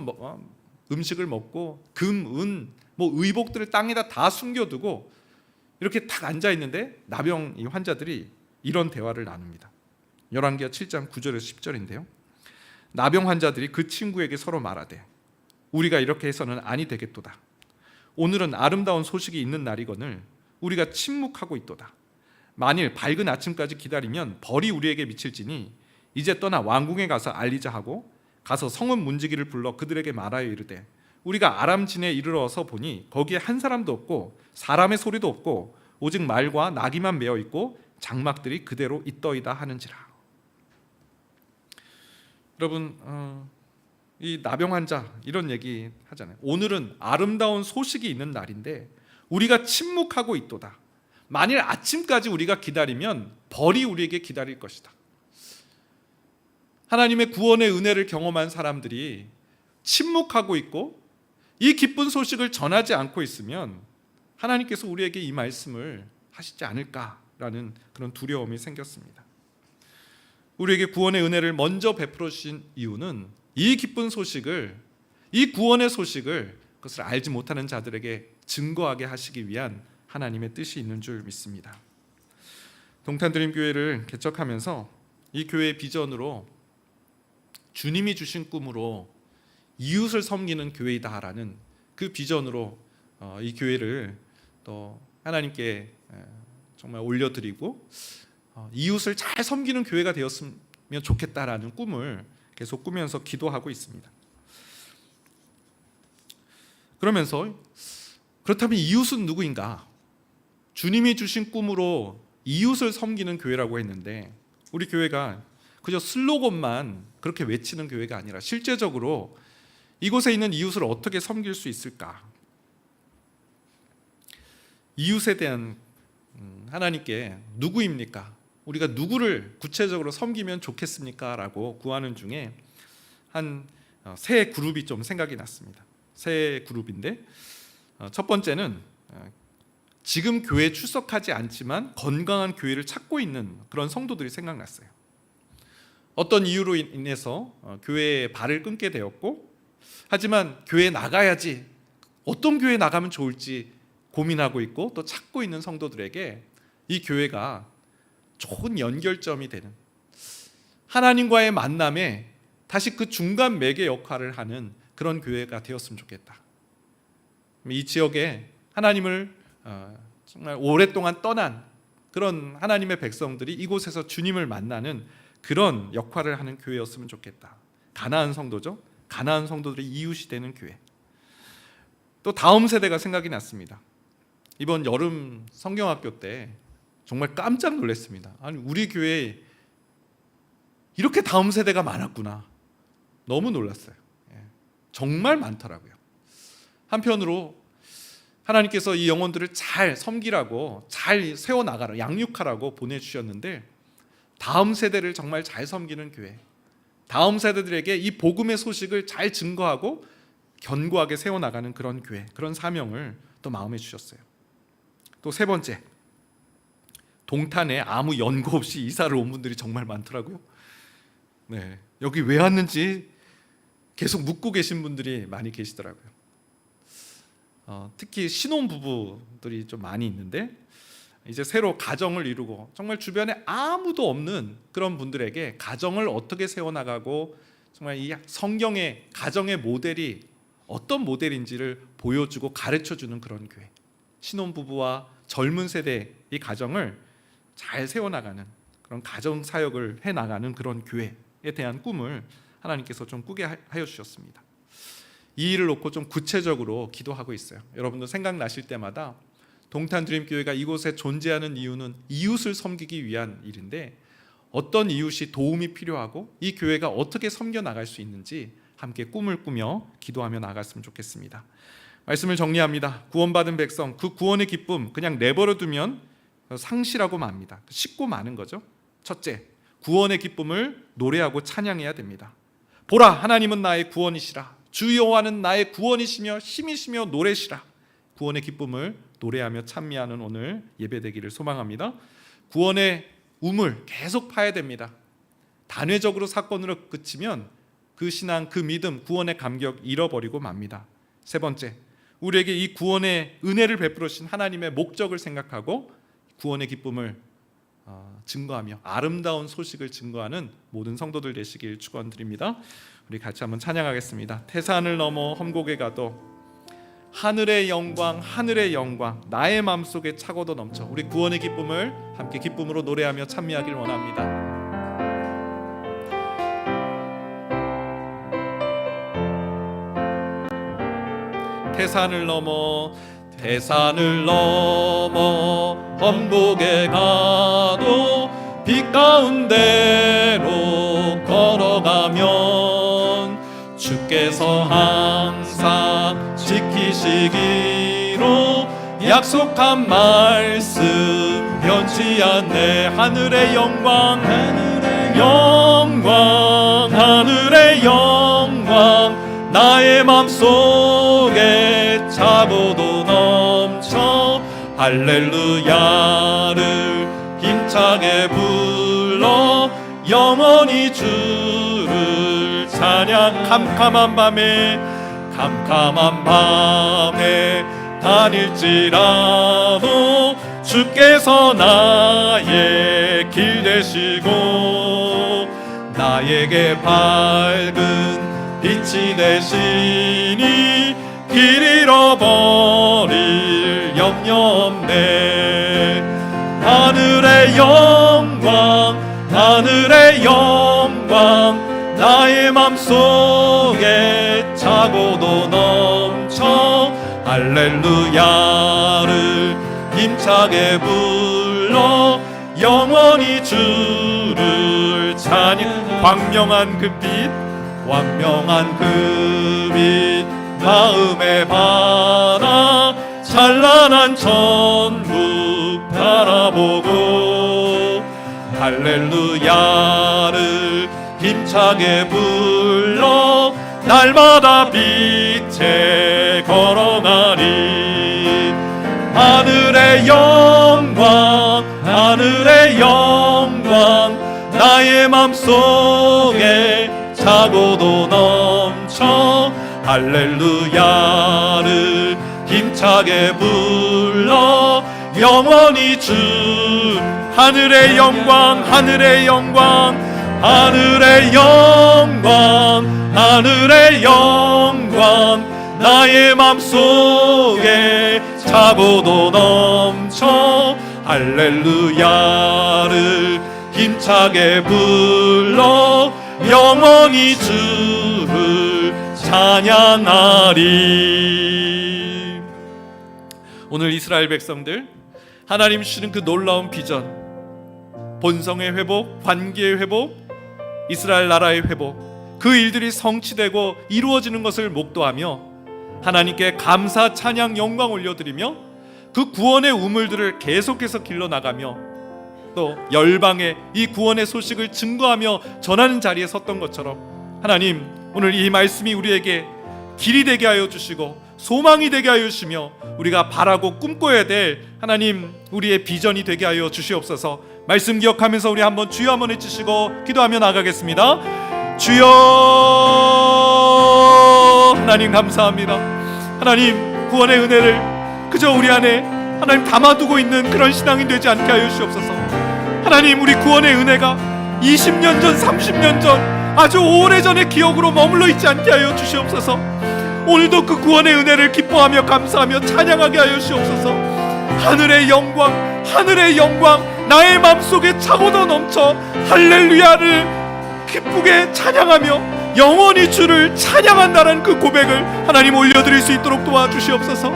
음식을 먹고 금, 은, 의복들을 땅에다 다 숨겨두고 이렇게 딱 앉아있는데 나병 이 환자들이 이런 대화를 나눕니다. 열왕기하 7장 9절에서 10절인데요. 나병 환자들이 그 친구에게 서로 말하되 우리가 이렇게 해서는 아니 되겠도다. 오늘은 아름다운 소식이 있는 날이거늘 우리가 침묵하고 있도다. 만일 밝은 아침까지 기다리면 벌이 우리에게 미칠지니 이제 떠나 왕궁에 가서 알리자 하고 가서 성읍 문지기를 불러 그들에게 말하여 이르되 우리가 아람 진에 이르러서 보니 거기에 한 사람도 없고 사람의 소리도 없고 오직 말과 나귀만 메어 있고 장막들이 그대로 있더이다 하는지라. 여러분, 이 나병 환자 이런 얘기 하잖아요. 오늘은 아름다운 소식이 있는 날인데 우리가 침묵하고 있도다. 만일 아침까지 우리가 기다리면 벌이 우리에게 기다릴 것이다. 하나님의 구원의 은혜를 경험한 사람들이 침묵하고 있고 이 기쁜 소식을 전하지 않고 있으면 하나님께서 우리에게 이 말씀을 하시지 않을까라는 그런 두려움이 생겼습니다. 우리에게 구원의 은혜를 먼저 베풀어 주신 이유는 이 기쁜 소식을, 이 구원의 소식을 그것을 알지 못하는 자들에게 증거하게 하시기 위한 하나님의 뜻이 있는 줄 믿습니다. 동탄드림교회를 개척하면서 이 교회의 비전으로 주님이 주신 꿈으로 이웃을 섬기는 교회이다라는 그 비전으로 이 교회를 또 하나님께 정말 올려드리고 이웃을 잘 섬기는 교회가 되었으면 좋겠다라는 꿈을 계속 꾸면서 기도하고 있습니다. 그러면서 그렇다면 이웃은 누구인가? 주님이 주신 꿈으로 이웃을 섬기는 교회라고 했는데 우리 교회가 그저 슬로건만 그렇게 외치는 교회가 아니라 실제적으로 이곳에 있는 이웃을 어떻게 섬길 수 있을까? 이웃에 대한 하나님께 누구입니까? 우리가 누구를 구체적으로 섬기면 좋겠습니까? 라고 구하는 중에 한 세 그룹이 좀 생각이 났습니다. 세 그룹인데 첫 번째는 지금 교회에 출석하지 않지만 건강한 교회를 찾고 있는 그런 성도들이 생각났어요. 어떤 이유로 인해서 교회에 발을 끊게 되었고 하지만 교회에 나가야지 어떤 교회에 나가면 좋을지 고민하고 있고 또 찾고 있는 성도들에게 이 교회가 좋은 연결점이 되는 하나님과의 만남에 다시 그 중간 매개 역할을 하는 그런 교회가 되었으면 좋겠다. 이 지역에 하나님을 정말 오랫동안 떠난 그런 하나님의 백성들이 이곳에서 주님을 만나는 그런 역할을 하는 교회였으면 좋겠다. 가나안 성도죠. 가나안 성도들이 이웃이 되는 교회. 또 다음 세대가 생각이 났습니다. 이번 여름 성경학교 때 정말 깜짝 놀랐습니다. 아니 우리 교회에 이렇게 다음 세대가 많았구나. 너무 놀랐어요. 정말 많더라고요. 한편으로 하나님께서 이 영혼들을 잘 섬기라고 잘 세워나가라 양육하라고 보내주셨는데 다음 세대를 정말 잘 섬기는 교회, 다음 세대들에게 이 복음의 소식을 잘 증거하고 견고하게 세워나가는 그런 교회, 그런 사명을 또 마음에 주셨어요. 또 세 번째, 동탄에 아무 연고 없이 이사를 온 분들이 정말 많더라고요. 네, 여기 왜 왔는지 계속 묻고 계신 분들이 많이 계시더라고요. 특히 신혼부부들이 좀 많이 있는데 이제 새로 가정을 이루고 정말 주변에 아무도 없는 그런 분들에게 가정을 어떻게 세워나가고 정말 이 성경의 가정의 모델이 어떤 모델인지를 보여주고 가르쳐주는 그런 교회, 신혼부부와 젊은 세대의 이 가정을 잘 세워나가는 그런 가정 사역을 해나가는 그런 교회에 대한 꿈을 하나님께서 좀 꾸게 하여 주셨습니다. 이 일을 놓고 좀 구체적으로 기도하고 있어요. 여러분도 생각나실 때마다 동탄 드림교회가 이곳에 존재하는 이유는 이웃을 섬기기 위한 일인데 어떤 이웃이 도움이 필요하고 이 교회가 어떻게 섬겨 나갈 수 있는지 함께 꿈을 꾸며 기도하며 나갔으면 좋겠습니다. 말씀을 정리합니다. 구원받은 백성, 그 구원의 기쁨 그냥 내버려 두면 상실하고 맙니다. 식고 마는 거죠. 첫째, 구원의 기쁨을 노래하고 찬양해야 됩니다. 보라, 하나님은 나의 구원이시라. 주 여호와는 나의 구원이시며 힘이시며 노래시라. 구원의 기쁨을 노래하며 찬미하는 오늘 예배되기를 소망합니다. 구원의 우물 계속 파야 됩니다. 단회적으로 사건으로 그치면 그 신앙, 그 믿음, 구원의 감격 잃어버리고 맙니다. 세 번째, 우리에게 이 구원의 은혜를 베풀어 주신 하나님의 목적을 생각하고 구원의 기쁨을 증거하며 아름다운 소식을 증거하는 모든 성도들 되시길 축원드립니다. 우리 같이 한번 찬양하겠습니다. 태산을 넘어 험곡에 가도 하늘의 영광, 하늘의 영광, 나의 마음속에 차고도 넘쳐. 우리 구원의 기쁨을 함께 기쁨으로 노래하며 찬미하길 원합니다. 태산을 넘어 태산을 넘어 험곡에 가도 빛 가운데로 걸어가면 주께서 항상 지키시기로 약속한 말씀 변치 않네. 하늘의 영광, 하늘의 영광, 하늘의 영광, 나의 맘속에 차고도 넘쳐. 할렐루야를 힘차게 불러 영원히 주를 찬양. 캄캄한 밤에 다닐지라도 주께서 나의 길 되시고 나에게 밝은 빛이 되시니 길 잃어버릴 염려 없네. 하늘의 영광 하늘의 영광 나의 맘속에 차고도 넘쳐 할렐루야를 힘차게 불러 영원히 주를 찬양. 광명한 그 빛 광명한 그 빛 마음에 받아 찬란한 천국 바라보고 할렐루야를 힘차게 불러 날마다 빛에 걸어가리. 하늘의 영광 하늘의 영광 나의 맘속에 차고도 넘쳐 할렐루야를 힘차게 불러 영원히 주. 하늘의 영광 하늘의 영광 하늘의 영광 하늘의 영광 나의 맘속에 차고도 넘쳐 할렐루야를 힘차게 불러 영원히 주를 찬양하리. 오늘 이스라엘 백성들 하나님 주시는 그 놀라운 비전, 본성의 회복, 관계의 회복, 이스라엘 나라의 회복, 그 일들이 성취되고 이루어지는 것을 목도하며 하나님께 감사 찬양 영광 올려드리며 그 구원의 우물들을 계속해서 길러나가며 또 열방에 이 구원의 소식을 증거하며 전하는 자리에 섰던 것처럼 하나님 오늘 이 말씀이 우리에게 길이 되게 하여 주시고 소망이 되게 하여 주시며 우리가 바라고 꿈꿔야 될 하나님 우리의 비전이 되게 하여 주시옵소서. 말씀 기억하면서 우리 한번 주여 한번 해주시고 기도하며 나가겠습니다. 주여 하나님 감사합니다. 하나님 구원의 은혜를 그저 우리 안에 하나님 담아두고 있는 그런 신앙이 되지 않게 하여 주시옵소서. 하나님 우리 구원의 은혜가 20년 전 30년 전 아주 오래전의 기억으로 머물러 있지 않게 하여 주시옵소서. 오늘도 그 구원의 은혜를 기뻐하며 감사하며 찬양하게 하여 주시옵소서. 하늘의 영광 하늘의 영광 나의 마음속에 차고도 넘쳐 할렐루야를 기쁘게 찬양하며 영원히 주를 찬양한다는 그 고백을 하나님 올려드릴 수 있도록 도와주시옵소서.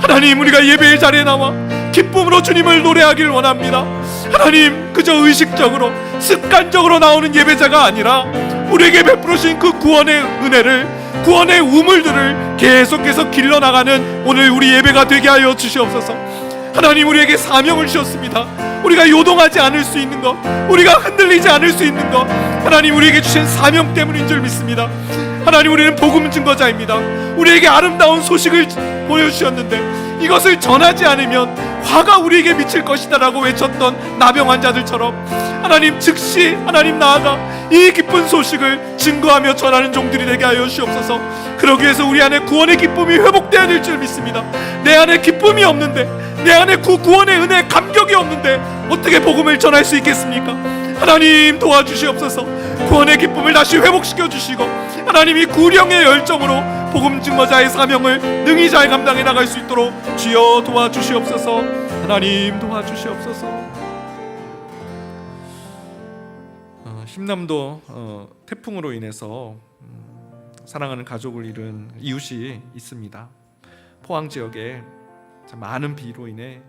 하나님 우리가 예배의 자리에 나와 기쁨으로 주님을 노래하길 원합니다. 하나님 그저 의식적으로 습관적으로 나오는 예배자가 아니라 우리에게 베풀으신 그 구원의 은혜를 구원의 우물들을 계속해서 길러나가는 오늘 우리 예배가 되게 하여 주시옵소서. 하나님 우리에게 사명을 주셨습니다. 우리가 요동하지 않을 수 있는 것, 우리가 흔들리지 않을 수 있는 것, 하나님 우리에게 주신 사명 때문인 줄 믿습니다. 하나님 우리는 복음 증거자입니다. 우리에게 아름다운 소식을 보여주셨는데 이것을 전하지 않으면 화가 우리에게 미칠 것이다 라고 외쳤던 나병 환자들처럼 하나님 즉시 하나님 나아가 이 기쁜 소식을 증거하며 전하는 종들이 되게 하여 주시옵소서. 그러기 위해서 우리 안에 구원의 기쁨이 회복되어야 될 줄 믿습니다. 내 안에 기쁨이 없는데, 내 안에 구원의 은혜 감격이 없는데 어떻게 복음을 전할 수 있겠습니까? 하나님 도와주시옵소서. 구원의 기쁨을 다시 회복시켜 주시고 하나님 이 구령의 열정으로 복음 증거자의 사명을 능히 잘 감당해 나갈 수 있도록 주여 도와주시옵소서. 하나님 도와주시옵소서. 힘남도 태풍으로 인해서 사랑하는 가족을 잃은 이웃이 있습니다. 포항 지역에 참 많은 비로 인해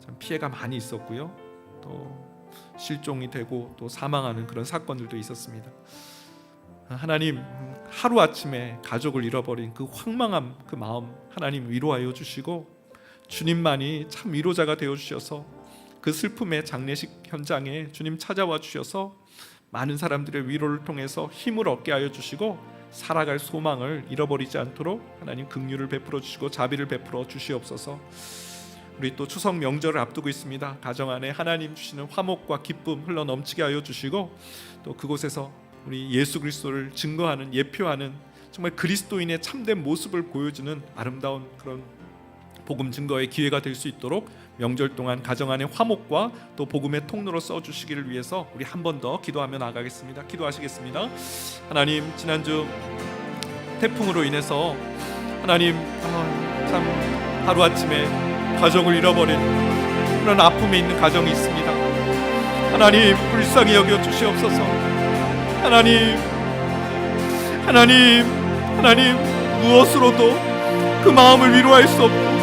참 피해가 많이 있었고요. 또 실종이 되고 또 사망하는 그런 사건들도 있었습니다. 하나님 하루아침에 가족을 잃어버린 그 황망한 그 마음 하나님 위로하여 주시고 주님만이 참 위로자가 되어 주셔서 그 슬픔의 장례식 현장에 주님 찾아와 주셔서 많은 사람들의 위로를 통해서 힘을 얻게 하여 주시고 살아갈 소망을 잃어버리지 않도록 하나님 긍휼을 베풀어 주시고 자비를 베풀어 주시옵소서. 우리 또 추석 명절을 앞두고 있습니다. 가정 안에 하나님 주시는 화목과 기쁨 흘러 넘치게 하여 주시고 또 그곳에서 우리 예수 그리스도를 증거하는 예표하는 정말 그리스도인의 참된 모습을 보여주는 아름다운 그런 복음 증거의 기회가 될 수 있도록 명절 동안 가정 안의 화목과 또 복음의 통로로 써주시기를 위해서 우리 한 번 더 기도하며 나가겠습니다. 기도하시겠습니다. 하나님, 지난주 태풍으로 인해서 하나님 참 하루아침에 가정을 잃어버린 그런 아픔에 있는 가정이 있습니다. 하나님, 불쌍히 여겨 주시옵소서. 하나님 무엇으로도 그 마음을 위로할 수 없고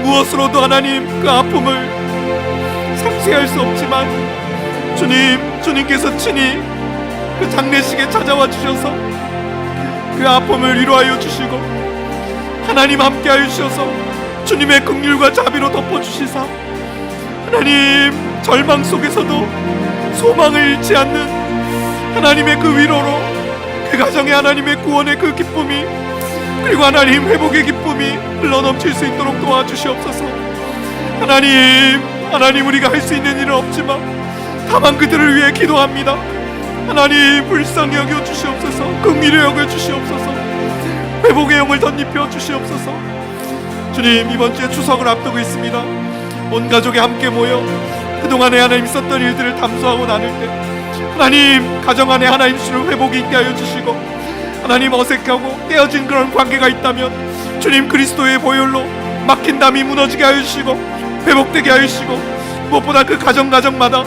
무엇으로도 하나님 그 아픔을 삭제할 수 없지만 주님께서 친히 그 장례식에 찾아와 주셔서 그 아픔을 위로하여 주시고 하나님 함께하여 주셔서 주님의 긍휼과 자비로 덮어주시사 하나님 절망 속에서도 소망을 잃지 않는 하나님의 그 위로로 그 가정에 하나님의 구원의 그 기쁨이 그리고 하나님 회복의 기쁨이 흘러넘칠 수 있도록 도와주시옵소서. 하나님 우리가 할 수 있는 일은 없지만 다만 그들을 위해 기도합니다. 하나님 불쌍히 여겨 주시옵소서. 긍휼히 여겨 주시옵소서. 회복의 영을 덧입혀 주시옵소서. 주님, 이번 주에 추석을 앞두고 있습니다. 온 가족이 함께 모여 그동안에 하나님 있었던 일들을 담소하고 나눌 때 하나님 가정 안에 하나님 주시는 회복이 있게 하여 주시고 하나님 어색하고 깨어진 그런 관계가 있다면 주님 그리스도의 보혈로 막힌 담이 무너지게 하여 주시고 회복되게 하여 주시고 무엇보다 그 가정마다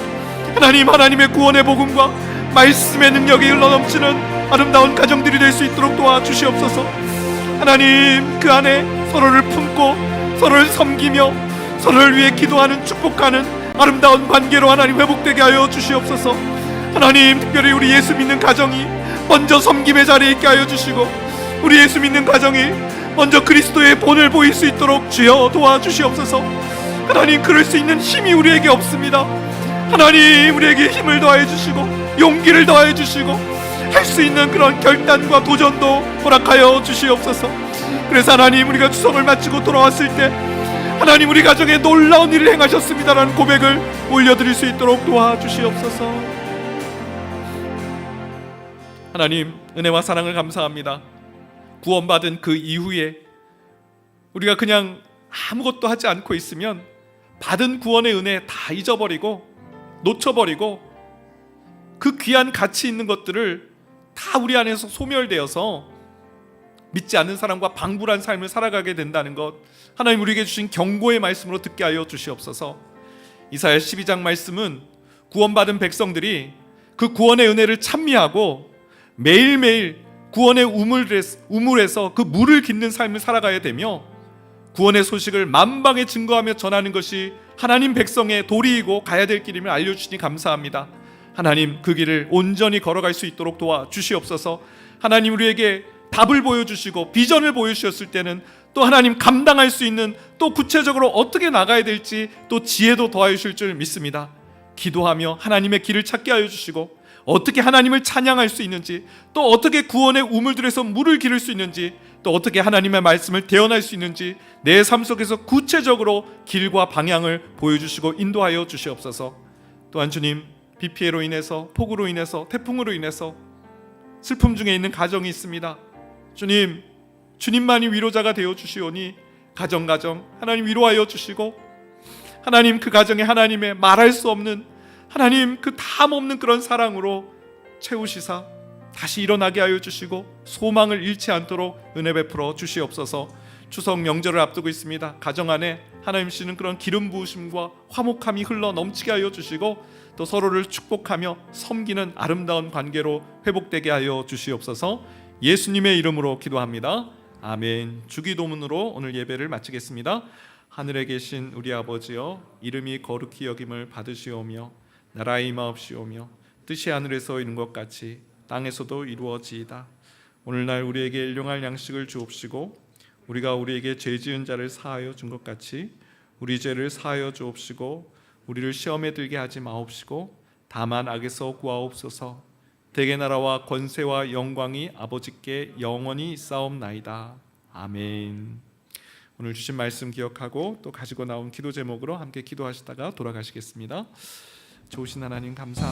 하나님의 구원의 복음과 말씀의 능력이 흘러넘치는 아름다운 가정들이 될 수 있도록 도와주시옵소서. 하나님 그 안에 서로를 품고 서로를 섬기며 서로를 위해 기도하는 축복하는 아름다운 관계로 하나님 회복되게 하여 주시옵소서. 하나님 특별히 우리 예수 믿는 가정이 먼저 섬김의 자리에 있게 하여 주시고 우리 예수 믿는 가정이 먼저 그리스도의 본을 보일 수 있도록 주여 도와주시옵소서. 하나님 그럴 수 있는 힘이 우리에게 없습니다. 하나님 우리에게 힘을 더하여 주시고 용기를 더하여 주시고 할 수 있는 그런 결단과 도전도 허락하여 주시옵소서. 그래서 하나님 우리가 추석을 마치고 돌아왔을 때 하나님 우리 가정에 놀라운 일을 행하셨습니다라는 고백을 올려드릴 수 있도록 도와주시옵소서. 하나님 은혜와 사랑을 감사합니다. 구원받은 그 이후에 우리가 그냥 아무것도 하지 않고 있으면 받은 구원의 은혜 다 잊어버리고 놓쳐버리고 그 귀한 가치 있는 것들을 다 우리 안에서 소멸되어서 믿지 않는 사람과 방불한 삶을 살아가게 된다는 것, 하나님 우리에게 주신 경고의 말씀으로 듣게 하여 주시옵소서. 이사야 12장 말씀은 구원받은 백성들이 그 구원의 은혜를 찬미하고 매일매일 구원의 우물에서 그 물을 깃는 삶을 살아가야 되며 구원의 소식을 만방에 증거하며 전하는 것이 하나님 백성의 도리이고 가야 될 길임을 알려주시니 감사합니다. 하나님 그 길을 온전히 걸어갈 수 있도록 도와주시옵소서. 하나님 우리에게 답을 보여주시고 비전을 보여주셨을 때는 또 하나님 감당할 수 있는 또 구체적으로 어떻게 나가야 될지 또 지혜도 더하여 주실 줄 믿습니다. 기도하며 하나님의 길을 찾게 하여 주시고 어떻게 하나님을 찬양할 수 있는지 또 어떻게 구원의 우물들에서 물을 기를 수 있는지 또 어떻게 하나님의 말씀을 대언할 수 있는지 내 삶 속에서 구체적으로 길과 방향을 보여주시고 인도하여 주시옵소서. 또한 주님 비 피해로 인해서 폭우로 인해서 태풍으로 인해서 슬픔 중에 있는 가정이 있습니다. 주님만이 위로자가 되어 주시오니 가정 하나님 위로하여 주시고 하나님 그 가정에 하나님의 말할 수 없는 하나님 그 담 없는 그런 사랑으로 채우시사 다시 일어나게 하여 주시고 소망을 잃지 않도록 은혜 베풀어 주시옵소서. 추석 명절을 앞두고 있습니다. 가정 안에 하나님 주시는 그런 기름 부으심과 화목함이 흘러 넘치게 하여 주시고 또 서로를 축복하며 섬기는 아름다운 관계로 회복되게 하여 주시옵소서. 예수님의 이름으로 기도합니다. 아멘. 주기도문으로 오늘 예배를 마치겠습니다. 하늘에 계신 우리 아버지여, 이름이 거룩히 여김을 받으시오며 나라의 임하옵시오며 뜻이 하늘에서 이룬 것 같이 땅에서도 이루어지이다. 오늘날 우리에게 일용할 양식을 주옵시고 우리가 우리에게 죄 지은 자를 사하여 준 것 같이 우리 죄를 사하여 주옵시고 우리를 시험에 들게 하지 마옵시고 다만 악에서 구하옵소서. 대개 나라와 권세와 영광이 아버지께 영원히 있사옵나이다. 아멘. 오늘 주신 말씀 기억하고 또 가지고 나온 기도 제목으로 함께 기도하시다가 돌아가시겠습니다. 좋으신 하나님 감사합니다.